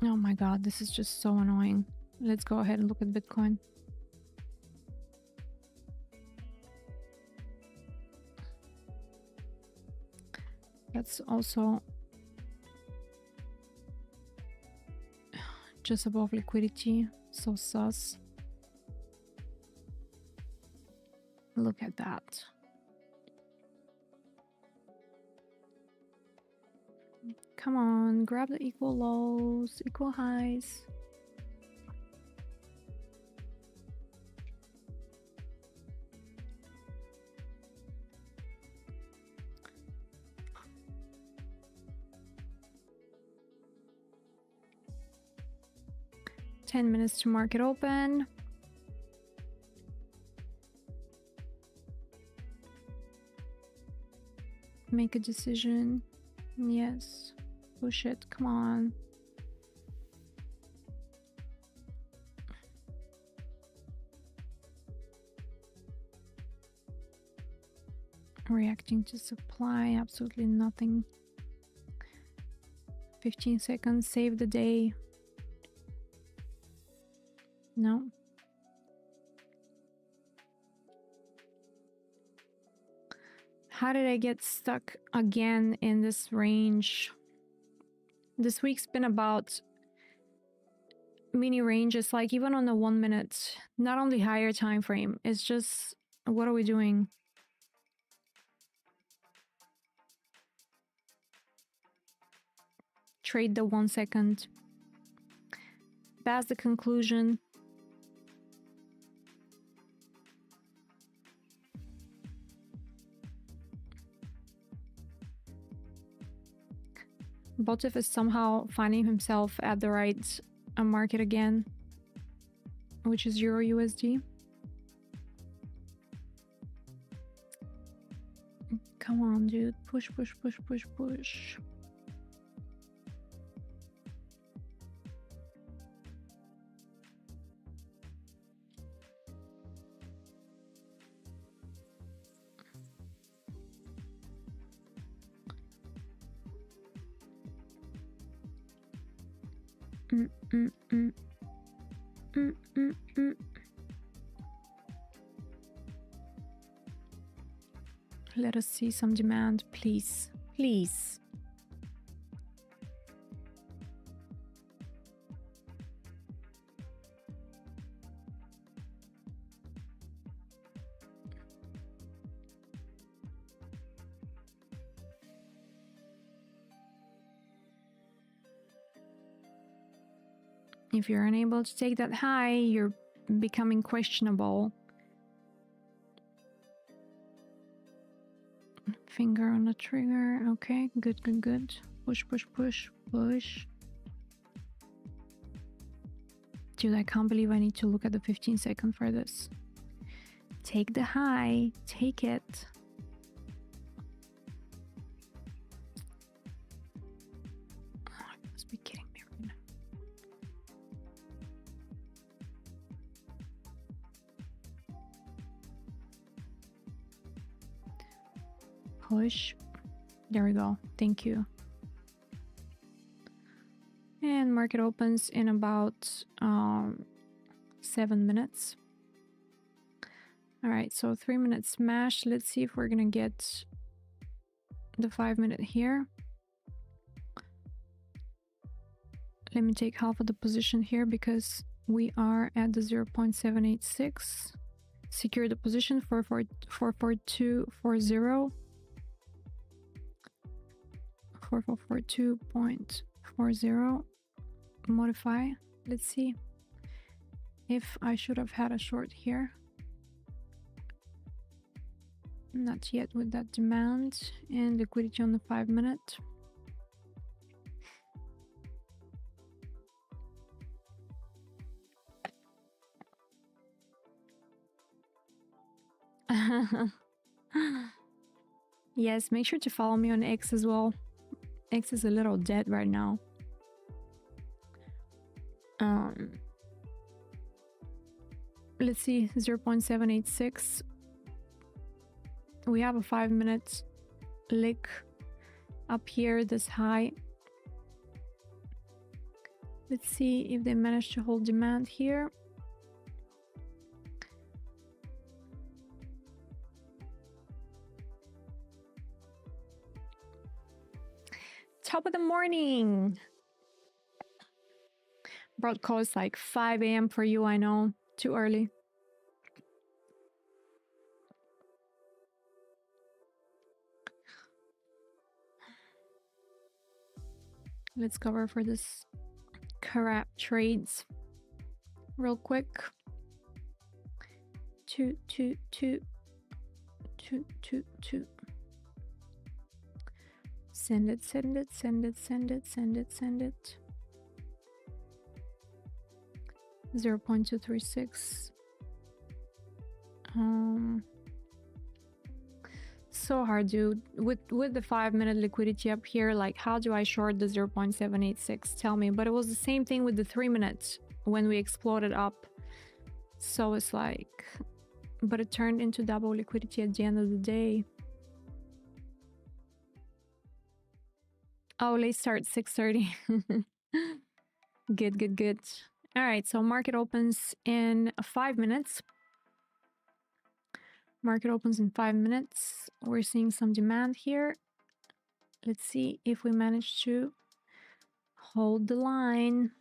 Oh my god, this is just so annoying. Let's go ahead and look at Bitcoin. That's also just above liquidity, so sus. Look at that. Come on, grab the equal lows, equal highs. 10 minutes to market open. Make a decision. Yes. Push it. Come on. Reacting to supply. Absolutely nothing. 15 seconds. Save the day. No. How did I get stuck again in this range? This week's been about mini ranges, like even on the 1 minute, not on the higher time frame. It's just, what are we doing? Trade the 1 second. Past the conclusion. Botif is somehow finding himself at the right market again, which is Euro USD. Come on, dude. Push, push, push, push, push. Let us see some demand, please. Please. If you're unable to take that high, you're becoming questionable. Finger on the trigger. Okay, good, good, good. Push, push, push, push. Dude, I can't believe I need to look at the 15 second for this. Take the high. Take it. Oh, you must be kidding me right now. Push. There we go. Thank you. And market opens in about 7 minutes. All right, so 3 minute smash. Let's see if we're gonna get the 5 minute here. Let me take half of the position here because we are at the 0.786. Secure the position for 44240. 4442.40. Modify. Let's see if I should have had a short here. Not yet with that demand and liquidity on the 5 minute. Yes, make sure to follow me on X as well. X is a little dead right now. Let's see, 0.786. We have a 5 minute lick up here, this high. Let's see if they manage to hold demand here. Top of the morning. Broadcast like 5 a.m. for you, I know. Too early. Let's cover for this crap trades real quick. 2, 2, 2, 2, 2, 2. Send it, send it, send it, send it, send it, send it. 0.236. So hard, dude. With the 5-minute liquidity up here, like, how do I short the 0.786? Tell me. But it was the same thing with the 3 minutes when we exploded up. So it's like, but it turned into double liquidity at the end of the day. Oh, late start 6:30. Good. All right, so market opens in 5 minutes. Market opens in 5 minutes. We're seeing some demand here. Let's see if we manage to hold the line.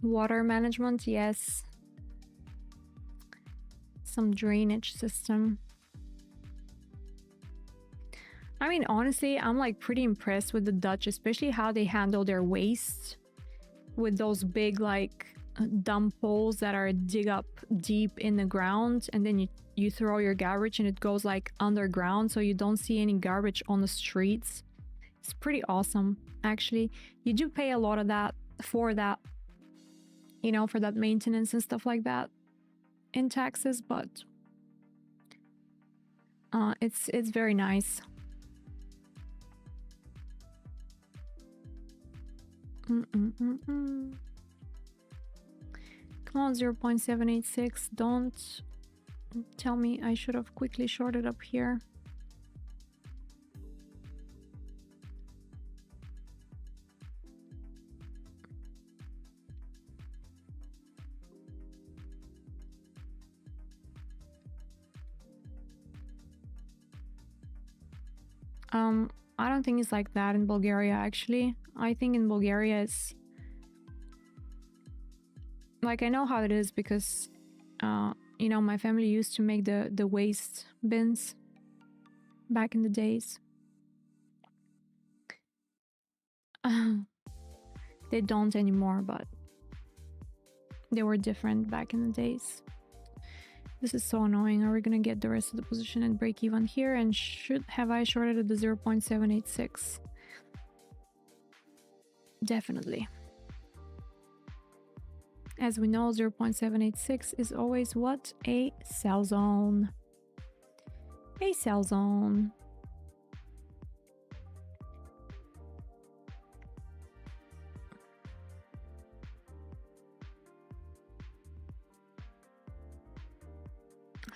Water management, yes. Some drainage system. I mean, honestly, I'm like pretty impressed with the Dutch, especially how they handle their waste with those big like dump holes that are dig up deep in the ground, and then you throw your garbage and it goes like underground, so you don't see any garbage on the streets. It's pretty awesome, actually. You do pay a lot of that for that, you know, for that maintenance and stuff like that in taxes, but it's very nice. Come on, 0.786. Don't tell me I should have quickly shorted up here. I don't think it's like that in Bulgaria, actually. I think in Bulgaria it's like, I know how it is because you know, my family used to make the waste bins back in the days. They don't anymore, but they were different back in the days. This is so annoying. Are we gonna get the rest of the position and break even here? And have I shorted at the 0.786? Definitely. As we know, 0.786 is always what? A sell zone. A sell zone.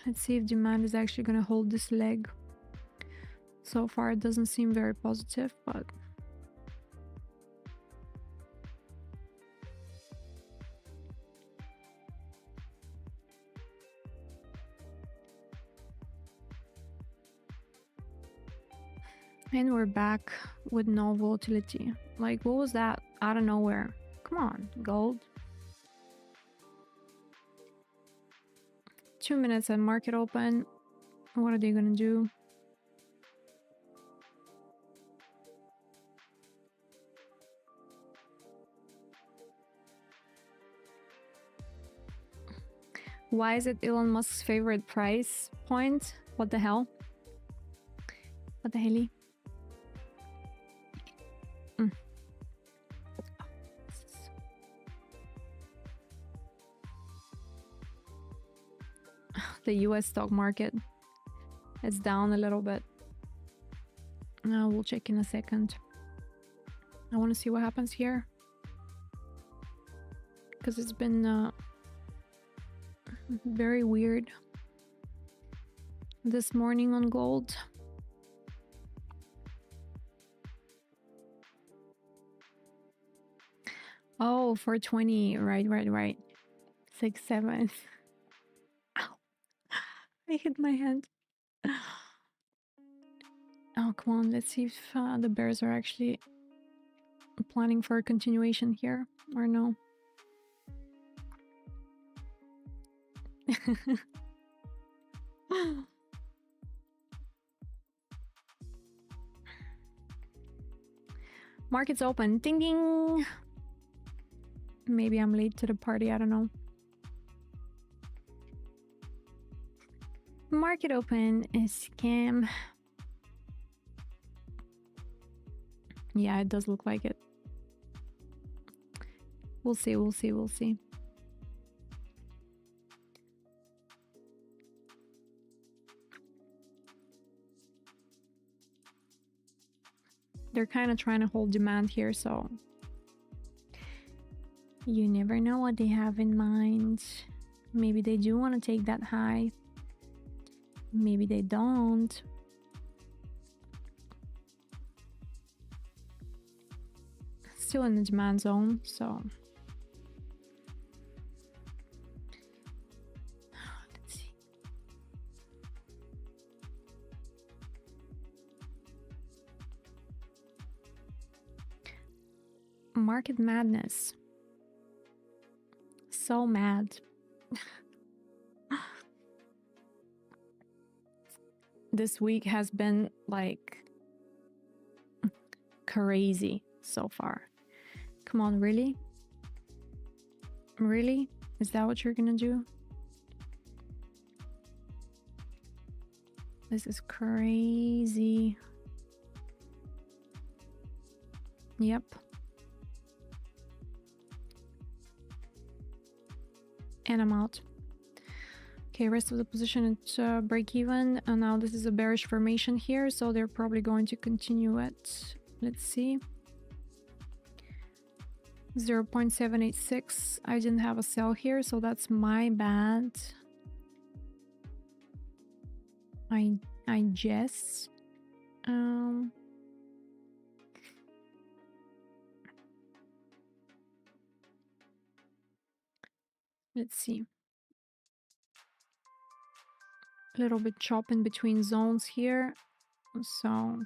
Let's see if demand is actually going to hold this leg. So far, it doesn't seem very positive, but and we're back with no volatility. Like, what was that out of nowhere? Come on, gold. 2 minutes at market open. What are they gonna do? Why is it Elon Musk's favorite price point? What the hell? What the helly? The US stock market is down a little bit. We'll check in a second. I want to see what happens here, because it's been very weird this morning on gold. Oh, 420. Right. 6, 7. I hit my hand. Oh, come on. Let's see if the bears are actually planning for a continuation here or no. Market's open. Ding ding. Maybe I'm late to the party. I don't know. Market open is scam. Yeah, it does look like it. We'll see, we'll see, we'll see. They're kind of trying to hold demand here, so you never know what they have in mind. Maybe they do want to take that high. Maybe they don't. Still in the demand zone, so let's see. Market madness. So mad. This week has been like crazy so far. Come on, really? Really? Is that what you're gonna do? This is crazy. Yep. And I'm out. Okay, rest of the position at break even. And now this is a bearish formation here, so they're probably going to continue it. Let's see. 0.786. I didn't have a sell here, so that's my bad. I guess. Let's see. A little bit chop in between zones here, so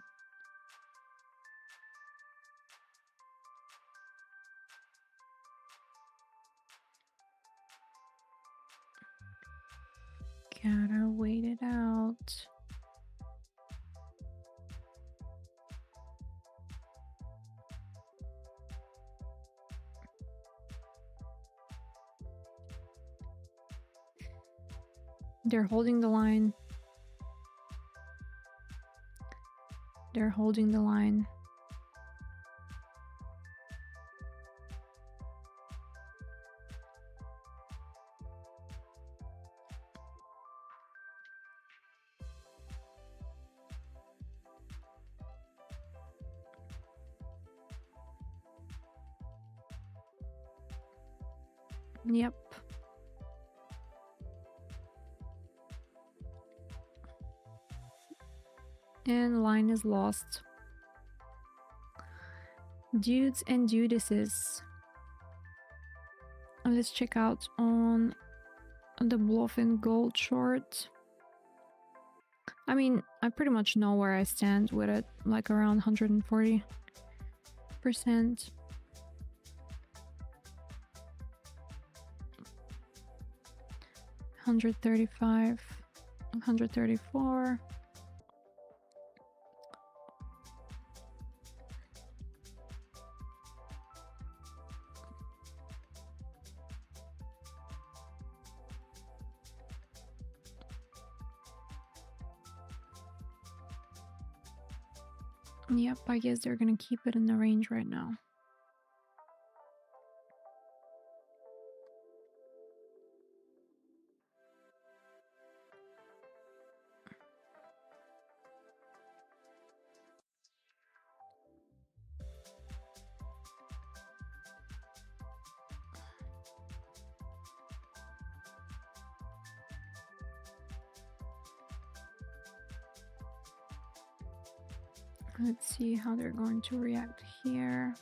gotta wait it out. They're holding the line. They're holding the line. Yep. And line is lost. Dudes and dudesses. Let's check out on the bluffing gold short. I mean, I pretty much know where I stand with it, like around 140%. 135, 134. Yep, I guess they're gonna keep it in the range right now. Let's see how they're going to react here.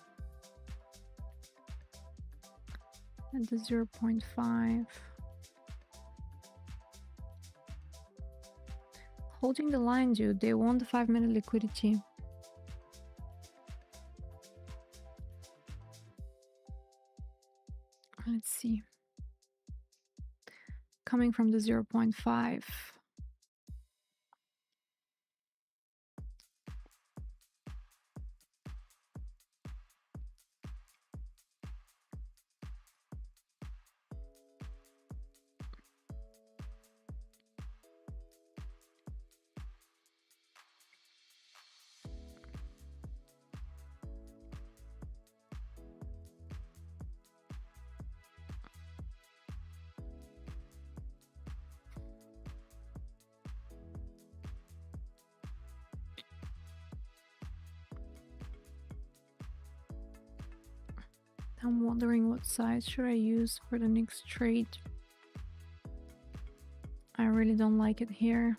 At the 0.5. Holding the line, dude. They want the 5-minute liquidity. Let's see. Coming from the 0.5. I'm wondering what size should I use for the next trade. I really don't like it here.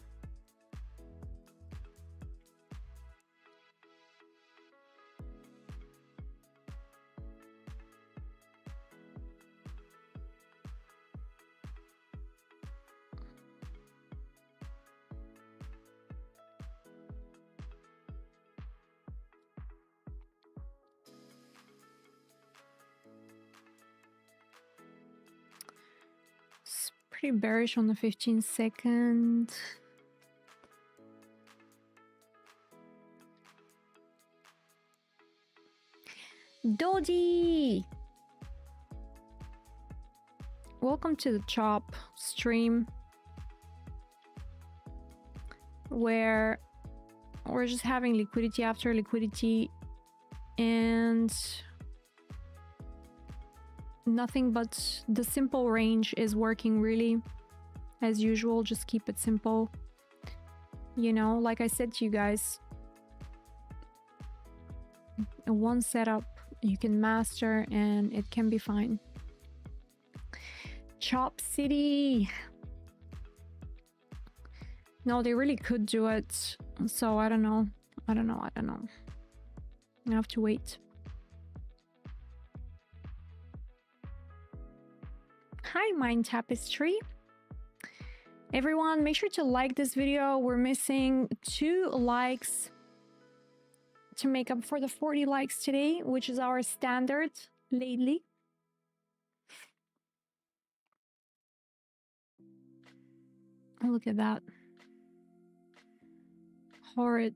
Pretty bearish on the 15-second. Dodi! Welcome to the Chop stream, where we're just having liquidity after liquidity and nothing but the simple range is working really as usual. Just keep it simple, you know, like I said to you guys, one setup you can master and it can be fine. Chop City, no, they really could do it, so I don't know. I have to wait. Hi, Mind Tapestry. Everyone, make sure to like this video. We're missing 2 likes to make up for the 40 likes today, which is our standard lately. Look at that. Horrid.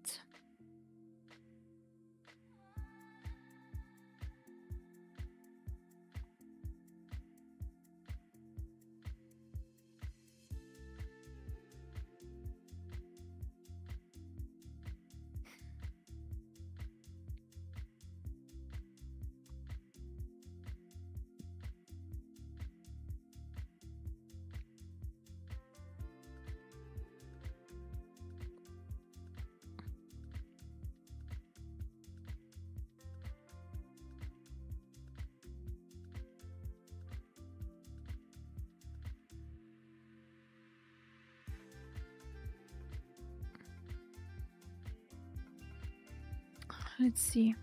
Let's see.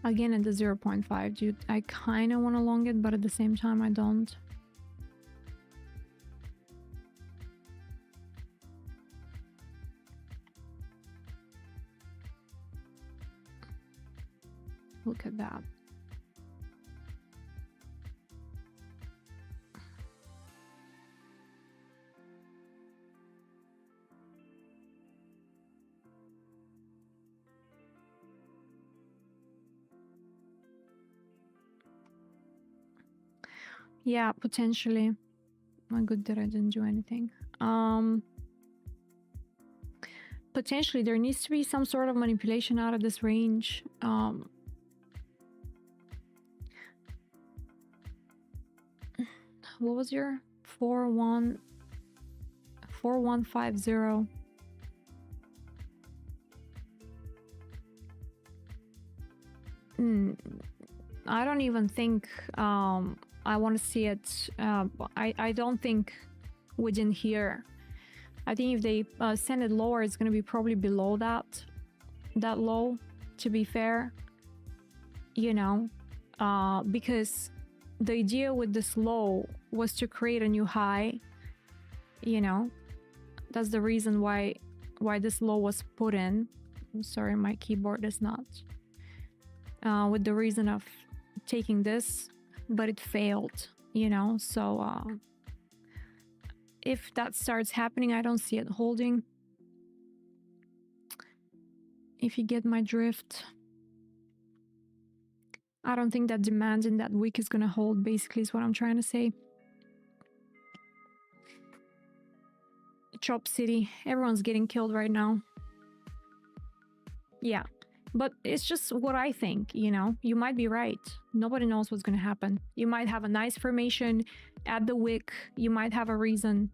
Again at the 0.5, dude. I kind of want to long it, but at the same time I don't. Look at that. Yeah, potentially. Oh, good that I didn't do anything. Potentially there needs to be some sort of manipulation out of this range. What was your 4150? I don't even think I want to see it. I don't think within here. I think if they send it lower, it's going to be probably below that low, to be fair, you know, because the idea with this low was to create a new high, you know. That's the reason why this low was put in. I'm sorry, my keyboard is not with the reason of taking this, but it failed, you know. So if that starts happening, I don't see it holding, if you get my drift. I don't think that demand in that week is gonna hold, basically, is what I'm trying to say. Chop City, everyone's getting killed right now. Yeah, but it's just what I think, you know. You might be right. Nobody knows what's gonna happen. You might have a nice formation at the wick. You might have a reason,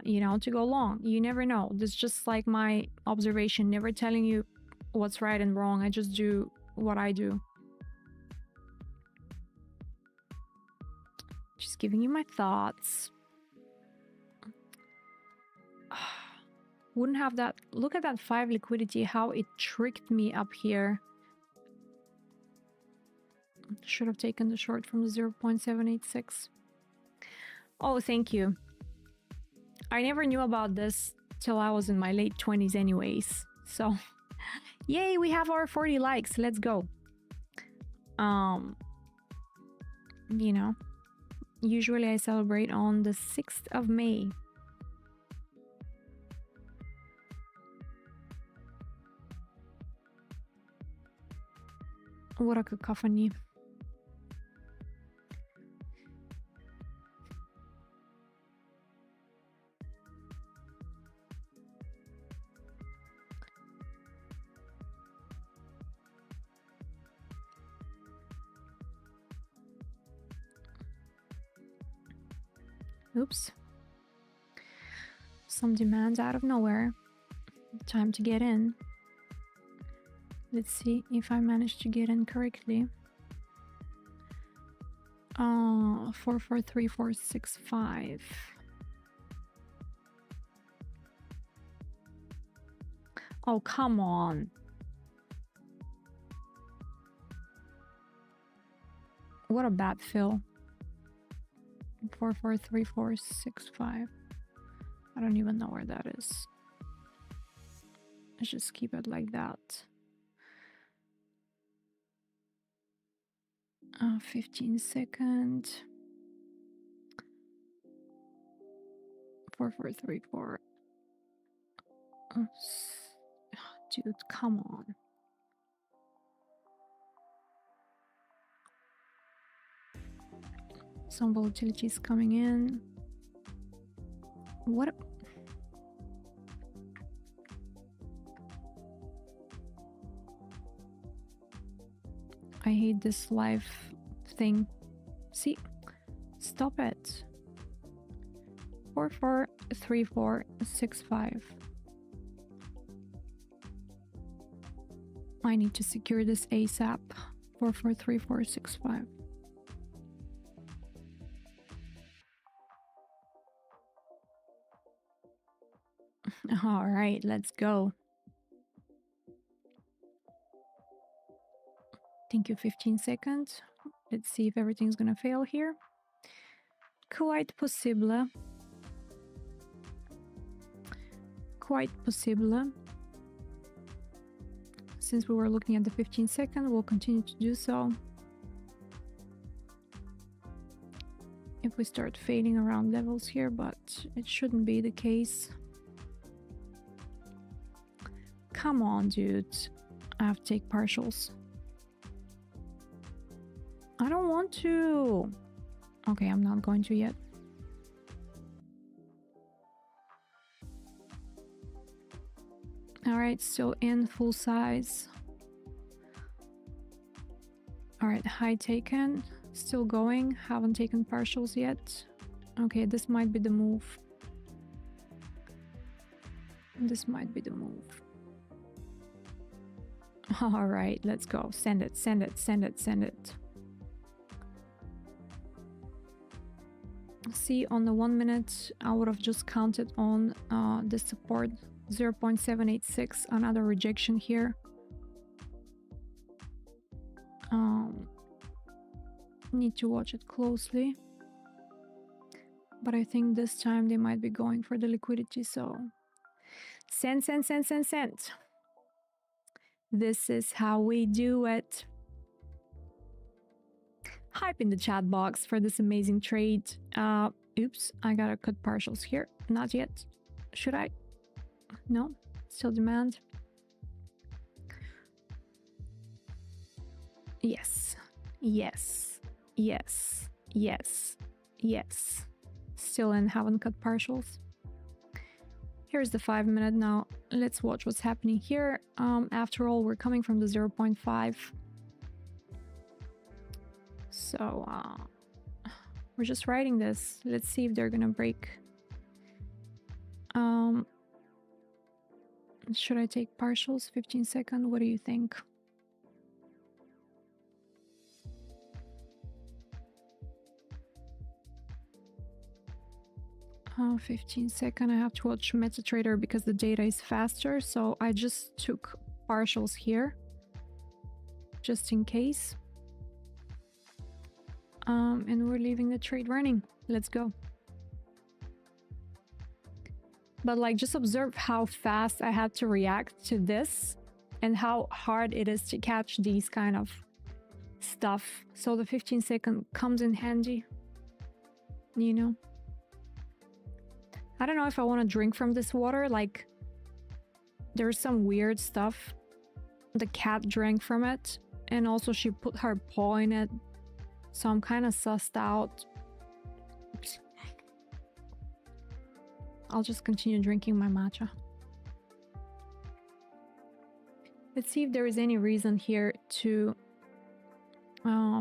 you know, to go long. You never know. This is just like my observation, never telling you what's right and wrong. I just do what I do. Just giving you my thoughts. Wouldn't have that. Look at that 5 liquidity, how it tricked me up here. Should have taken the short from the 0.786. Oh, thank you. I never knew about this till I was in my late 20s anyways. So, yay, we have our 40 likes. Let's go. You know, usually I celebrate on the 6th of May. What a cacophony. Oops. Some demand out of nowhere. Time to get in. Let's see if I managed to get in correctly. 443465. Oh, come on. What a bad fill. 443465. I don't even know where that is. Let's just keep it like that. 15 second. 4434. Oh, dude, come on. Some volatility is coming in. What? I hate this live thing. See? Stop it. 443465. I need to secure this ASAP. 443465. All right, let's go. Thank you, 15 seconds. Let's see if everything's gonna fail here. Quite possible. Quite possible. Since we were looking at the 15 second, we'll continue to do so. If we start fading around levels here, but it shouldn't be the case. Come on, dude. I have to take partials. I don't want to. Okay, I'm not going to yet. All right, still in full size. All right, high taken, still going. Haven't taken partials yet. Okay, this might be the move. This might be the move. All right, let's go. Send it, send it, send it, send it. See, on the 1 minute, I would have just counted on the support 0.786, another rejection here. Need to watch it closely. But I think this time they might be going for the liquidity, so send, send, send, send, send. This is how we do it. Hype in the chat box for this amazing trade. Oops, I gotta cut partials here. Not yet. Should I? No, still demand. Yes, yes, yes, yes, yes. Still in, haven't cut partials. Here's the 5 minute now. Let's watch what's happening here. After all, we're coming from the 0.5. So we're just writing this. Let's see if they're gonna break. Should I take partials? 15 second. What do you think? 15 second. I have to watch MetaTrader because the data is faster. So I just took partials here, just in case. And we're leaving the trade running. Let's go. But like, just observe how fast I had to react to this and how hard it is to catch these kind of stuff. So the 15 second comes in handy, you know. I don't know if I want to drink from this water. Like, there's some weird stuff. The cat drank from it, and also she put her paw in it. So I'm kind of sussed out. I'll just continue drinking my matcha. Let's see if there is any reason here to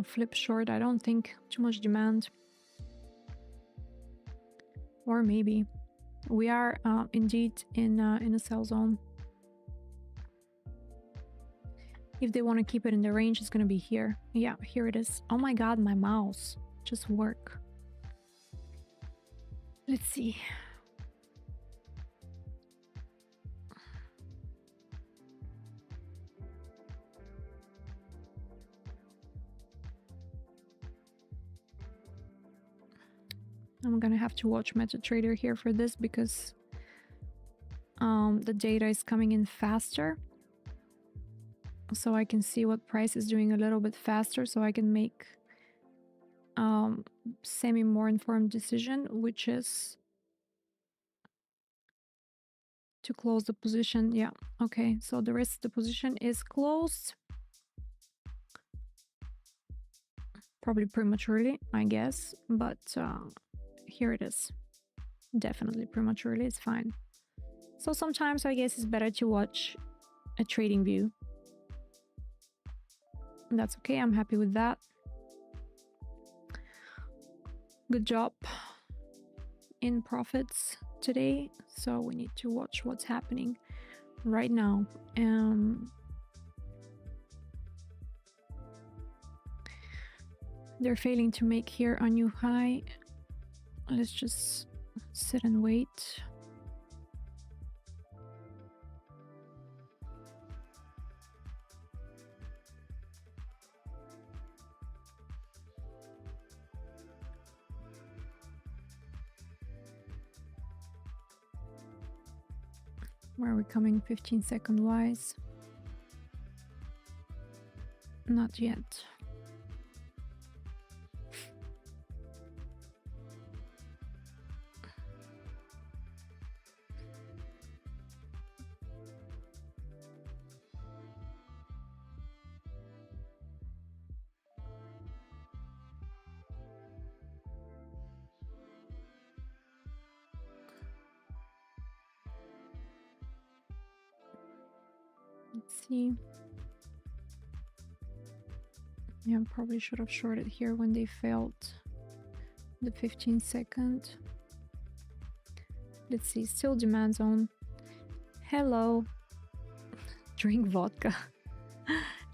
flip short. I don't think too much demand. Or maybe. We are indeed in a sell zone. If they want to keep it in the range, it's going to be here. Yeah, here it is. Oh my god, my mouse just work. Let's see. I'm gonna have to watch MetaTrader here for this because the data is coming in faster. So I can see what price is doing a little bit faster, so I can make semi more informed decision, which is to close the position. Yeah, okay, so the rest of the position is closed. Probably prematurely, I guess, but here it is. Definitely prematurely, it's fine. So sometimes I guess it's better to watch a trading view. That's okay, I'm happy with that. Good job in profits today. So we need to watch what's happening right now. They're failing to make here a new high. Let's just sit and wait. Where are we coming 15-second wise? Not yet. Let's see. Yeah, probably should have shorted here when they failed the 15-second. Let's see, still demand zone. Hello. Drink vodka.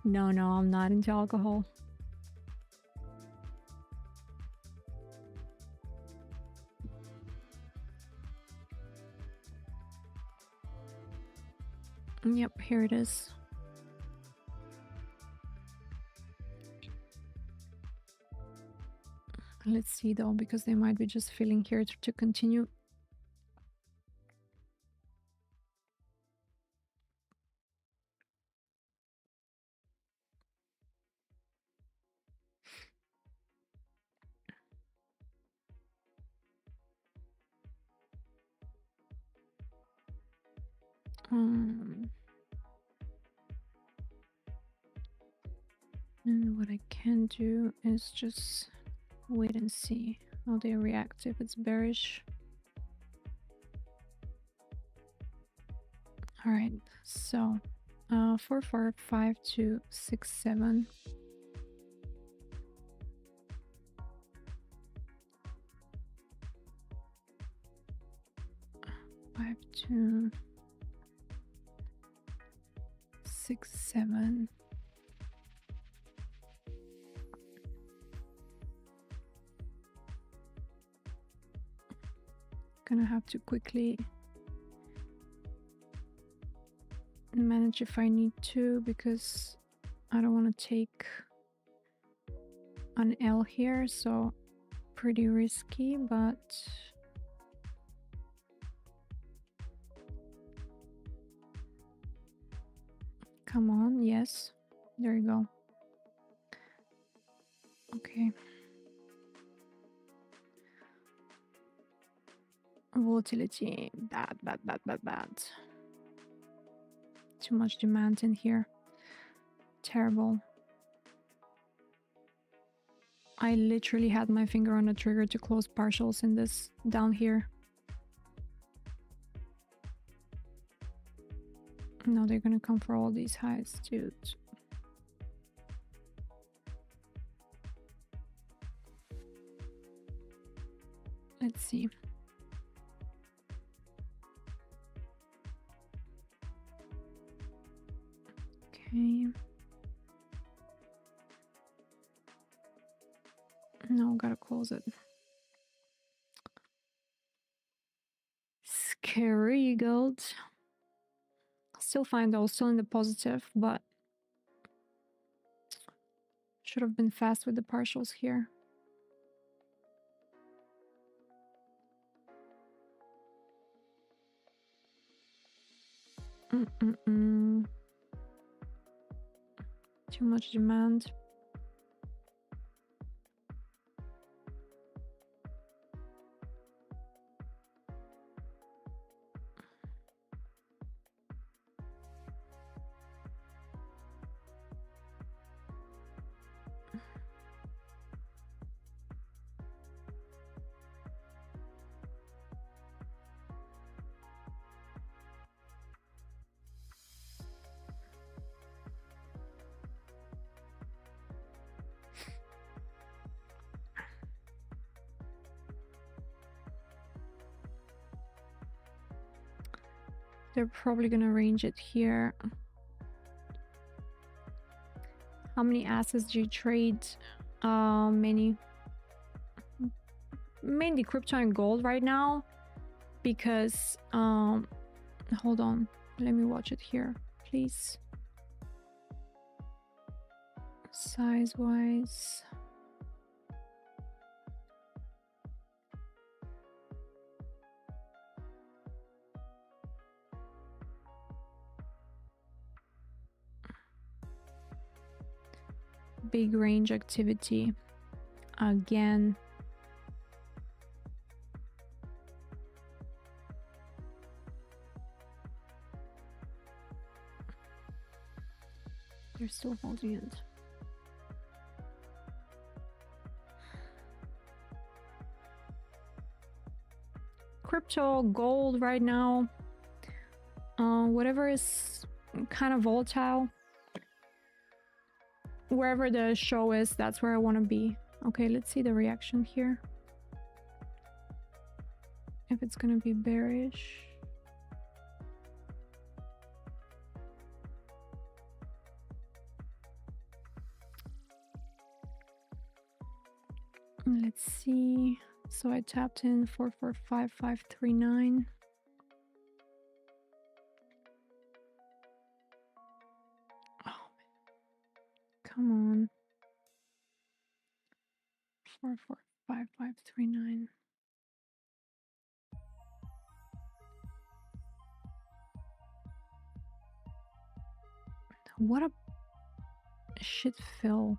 No, I'm not into alcohol. Yep, here it is. Let's see though, because they might be just filling here to continue. And what I can do is just wait and see how they react if it's bearish. All right, so 4 4 5 2 6 7. 5 2 6, 7. Gonna have to quickly manage if I need to, because I don't want to take an L here, so pretty risky, but come on, yes, there you go. Okay. Volatility, bad. Too much demand in here. Terrible. I literally had my finger on the trigger to close partials in this down here. No, they're gonna come for all these highs, dude. Let's see. Okay. No, gotta close it. Scary gold. Still fine though, still in the positive, but should have been fast with the partials here. Too much demand. They're probably gonna range it here. How many assets do you trade? Mainly crypto and gold right now, because hold on, let me watch it here, please. Size wise, big range activity again. They're still holding it. Crypto, gold right now, whatever is kind of volatile, wherever the show is, that's where I want to be. Okay, let's see the reaction here. If it's gonna be bearish. Let's see. So I tapped in 445539. Oh, come on. 445539. What a shit fill.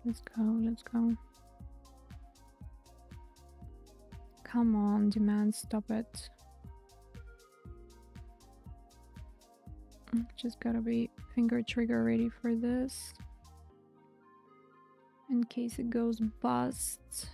Let's go. Come on, demand, stop it. Just gotta be finger trigger ready for this. In case it goes bust.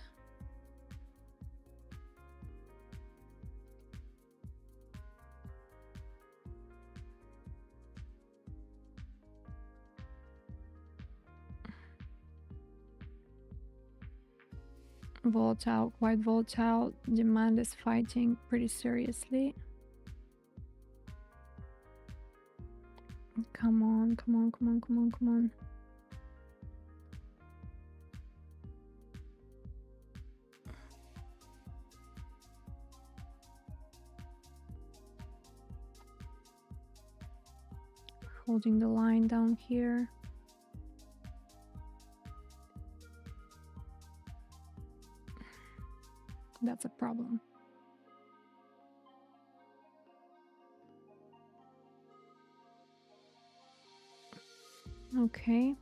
Volatile, quite volatile. Demand is fighting pretty seriously. Come on, come on, come on, come on, come on. Holding the line down here. That's a problem. Okay.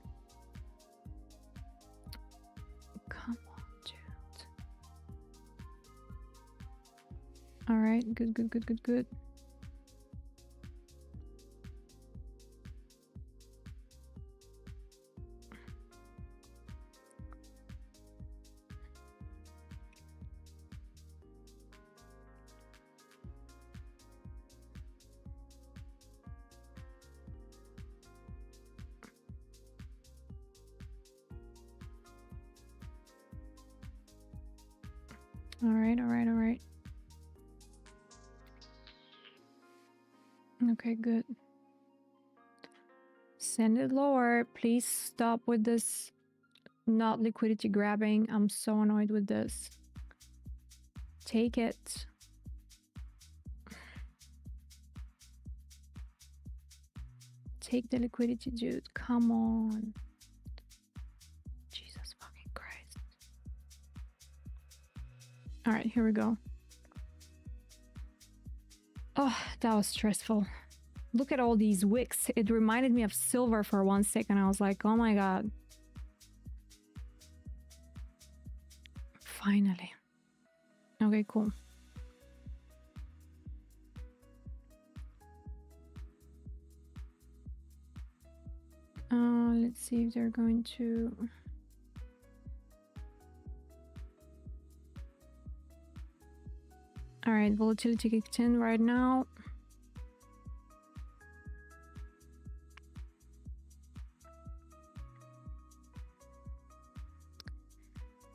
Come on, dude. All right, good, good, good, good, good. All right, all right, all right. Okay, good. Send it lower. Please stop with this not liquidity grabbing. I'm so annoyed with this. Take it. Take the liquidity, dude. Come on. Jesus fucking Christ. All right, here we go. Oh, that was stressful. Look at all these wicks. It reminded me of silver for 1 second. I was like, oh my God. Finally. Okay, cool. Let's see if they're going to... All right, volatility kicked in right now.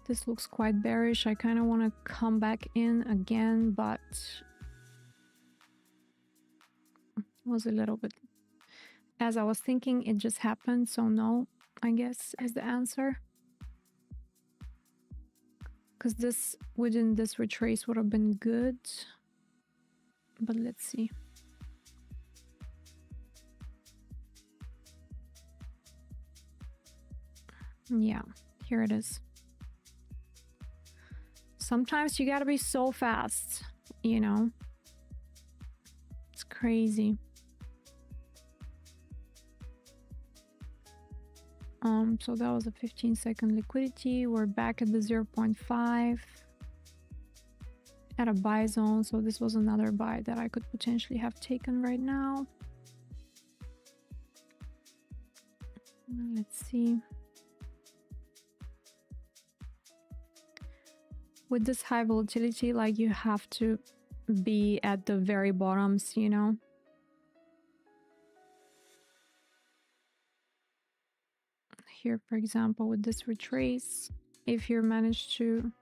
This looks quite bearish. I kind of want to come back in again, but it was a little bit as I was thinking. It just happened, so no, I guess is the answer. Because this within this retrace would have been good, but let's see. Yeah, here it is. Sometimes you gotta be so fast, you know. It's crazy. So that was a 15-second liquidity. We're back at the 0.5 at a buy zone. So this was another buy that I could potentially have taken right now. Let's see. With this high volatility, like, you have to be at the very bottoms, you know. Here, for example, with this retrace, if you manage to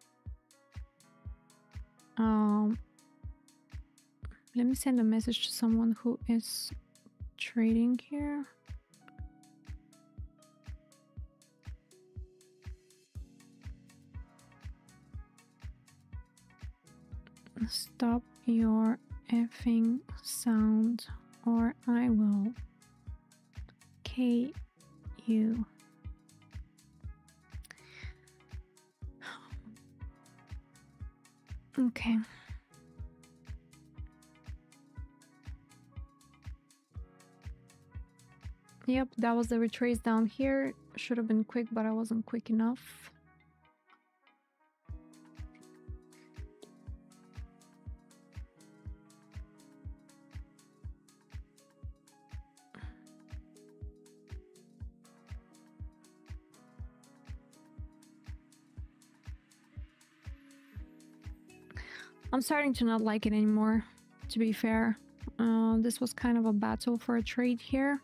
let me send a message to someone who is trading here. Stop your effing sound or I will K you. Okay. Yep, that was the retrace down here. Should have been quick, but I wasn't quick enough. I'm starting to not like it anymore, to be fair. This was kind of a battle for a trade here.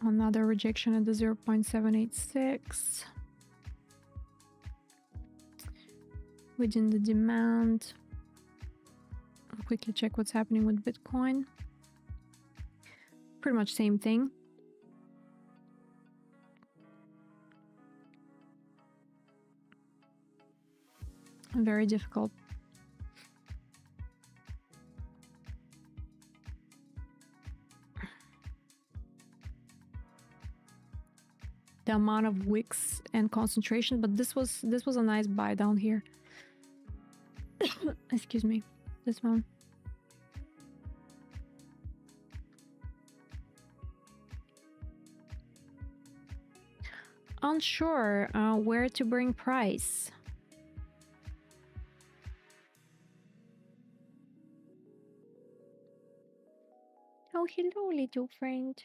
Another rejection at the 0.786. Within the demand. I'll quickly check what's happening with Bitcoin. Pretty much same thing. Very difficult. The amount of wicks and concentration, but this was a nice buy down here. Excuse me, this one. Unsure where to bring price. Oh, hello, little friend.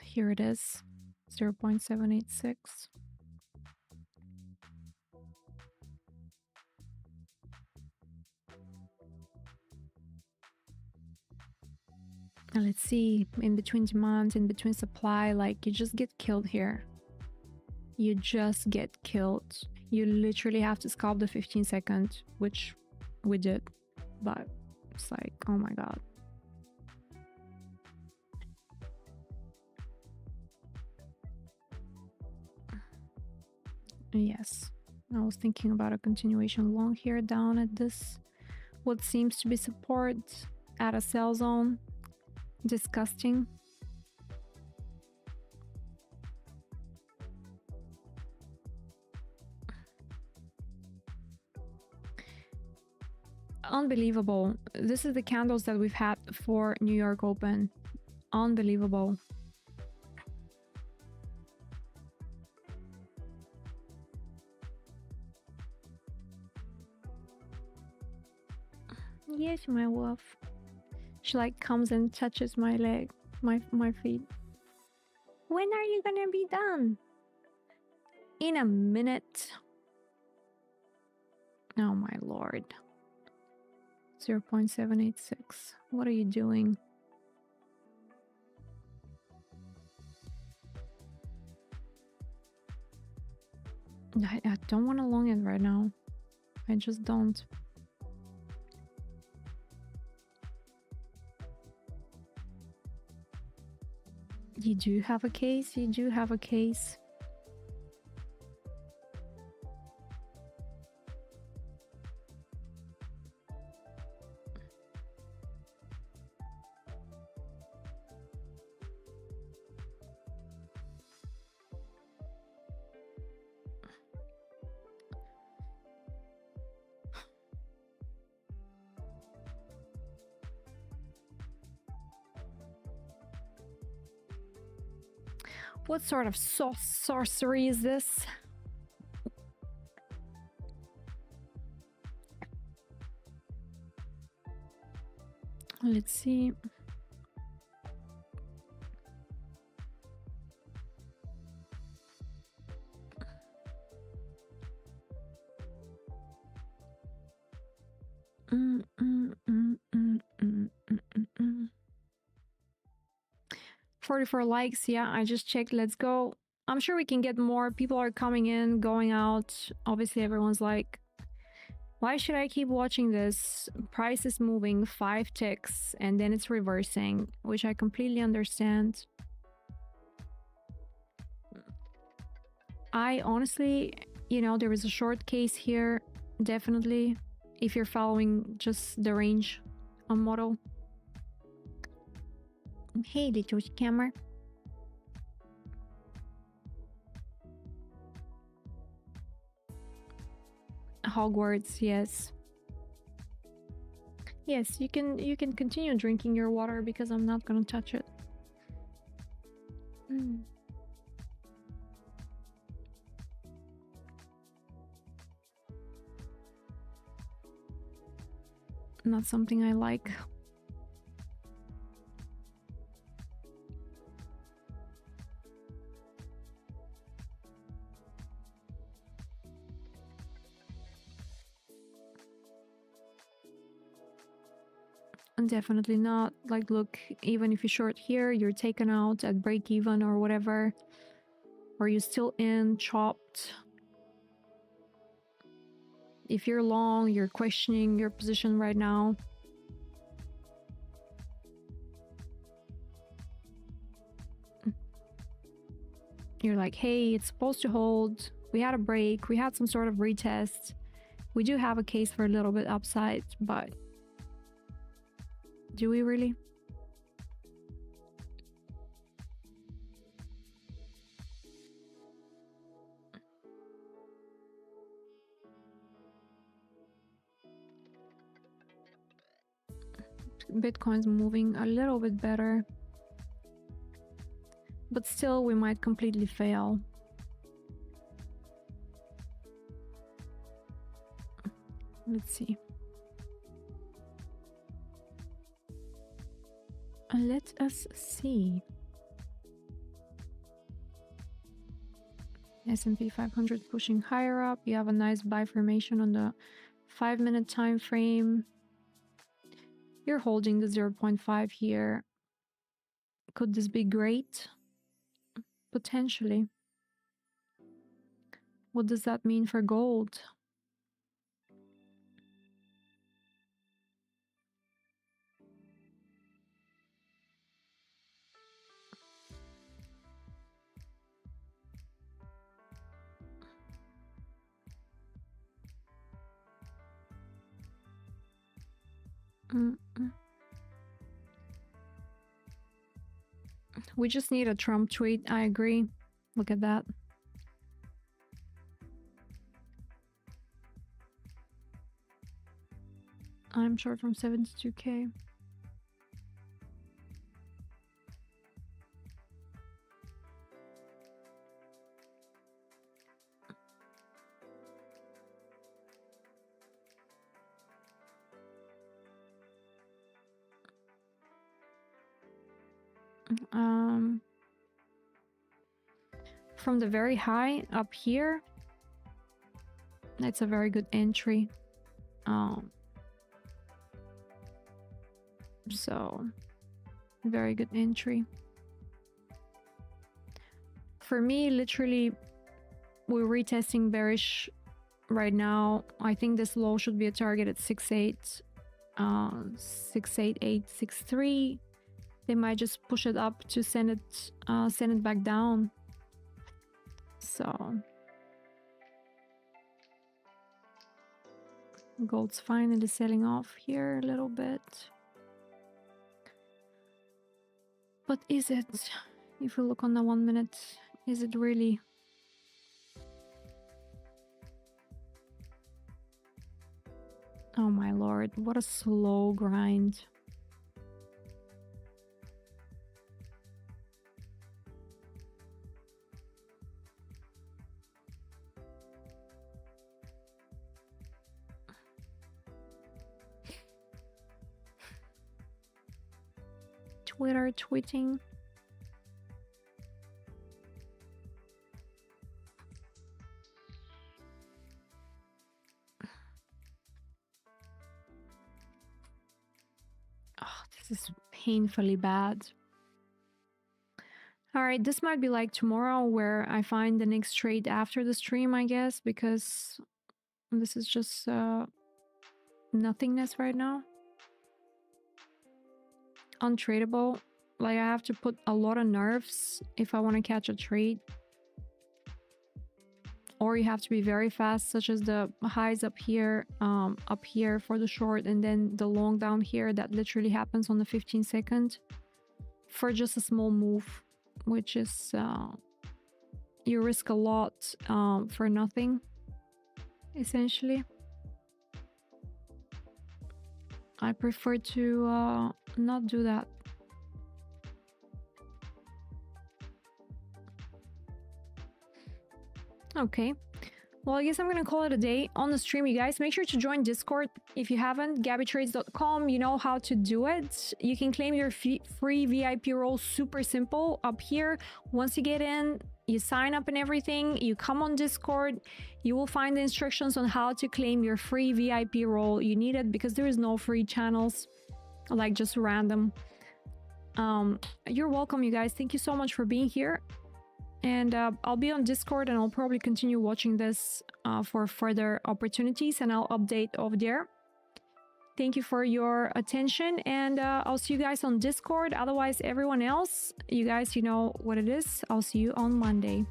Here it is, 0.786. Now let's see, in between demand, in between supply, like you just get killed here. You just get killed. You literally have to scalp the 15-second, which we did, but it's like, oh my god. Yes, I was thinking about a continuation long here down at this, what seems to be support at a sell zone. Disgusting. Unbelievable. This is the candles that we've had for New York Open. Unbelievable. Yes, my love. She like comes and touches my leg, my feet. When are you gonna be done? In a minute. Oh my lord. 0.786. What are you doing? I don't want to long it right now. I just don't. You do have a case. You do have a case. What sort of sorcery is this? Let's see. Mm, mm, mm, mm, mm, mm, mm, mm. 44 likes. Yeah, I just checked. Let's go. I'm sure we can get more. People are coming in, going out. Obviously, everyone's like, why should I keep watching this? Price is moving 5 ticks and then it's reversing, which I completely understand. I honestly, you know, there is a short case here, definitely, if you're following just the range on model. Hey, little scammer. Hogwarts, yes. Yes, you can continue drinking your water because I'm not gonna touch it. Not something I like. Definitely not. Like, look, even if you short here, you're taken out at break even or whatever, or you're still in chopped. If you're long, you're questioning your position right now. You're like, hey, it's supposed to hold. We had a break. We had some sort of retest. We do have a case for a little bit upside, but do we really? Bitcoin's moving a little bit better, but still we might completely fail. Let's see. Let us see. S&P 500 pushing higher up. You have a nice buy formation on the 5-minute time frame. You're holding the 0.5 here. Could this be great? Potentially. What does that mean for gold? We just need a Trump tweet. I agree. Look at that. I'm short from 72K. From the very high up here, that's a very good entry. So very good entry. For me, literally, we're retesting bearish right now. I think this low should be a target at 6.8, 6.8863. They might just push it up to send it back down. So gold's finally selling off here a little bit. But is it? If we look on the 1 minute, is it really? Oh my lord, what a slow grind. Twitter tweeting. Oh, this is painfully bad. All right, this might be like tomorrow where I find the next trade after the stream, I guess, because this is just nothingness right now. Untradeable. Like, I have to put a lot of nerves if I want to catch a trade. Or you have to be very fast, such as the highs up here for the short, and then the long down here that literally happens on the 15-second for just a small move, which is you risk a lot for nothing, essentially. I prefer to not do that. Okay, well, I guess I'm gonna call it a day on the stream, you guys. Make sure to join Discord if you haven't. GabbyTrades.com, you know how to do it. You can claim your free VIP role, super simple, up here. Once you get in, you sign up and everything, you come on Discord, you will find the instructions on how to claim your free VIP role. You need it because there is no free channels. like just random. You're welcome, you guys. Thank you so much for being here. And I'll be on Discord, and I'll probably continue watching this for further opportunities, and I'll update over there. Thank you for your attention, and I'll see you guys on Discord. Otherwise, everyone else, you guys, you know what it is. I'll see you on Monday.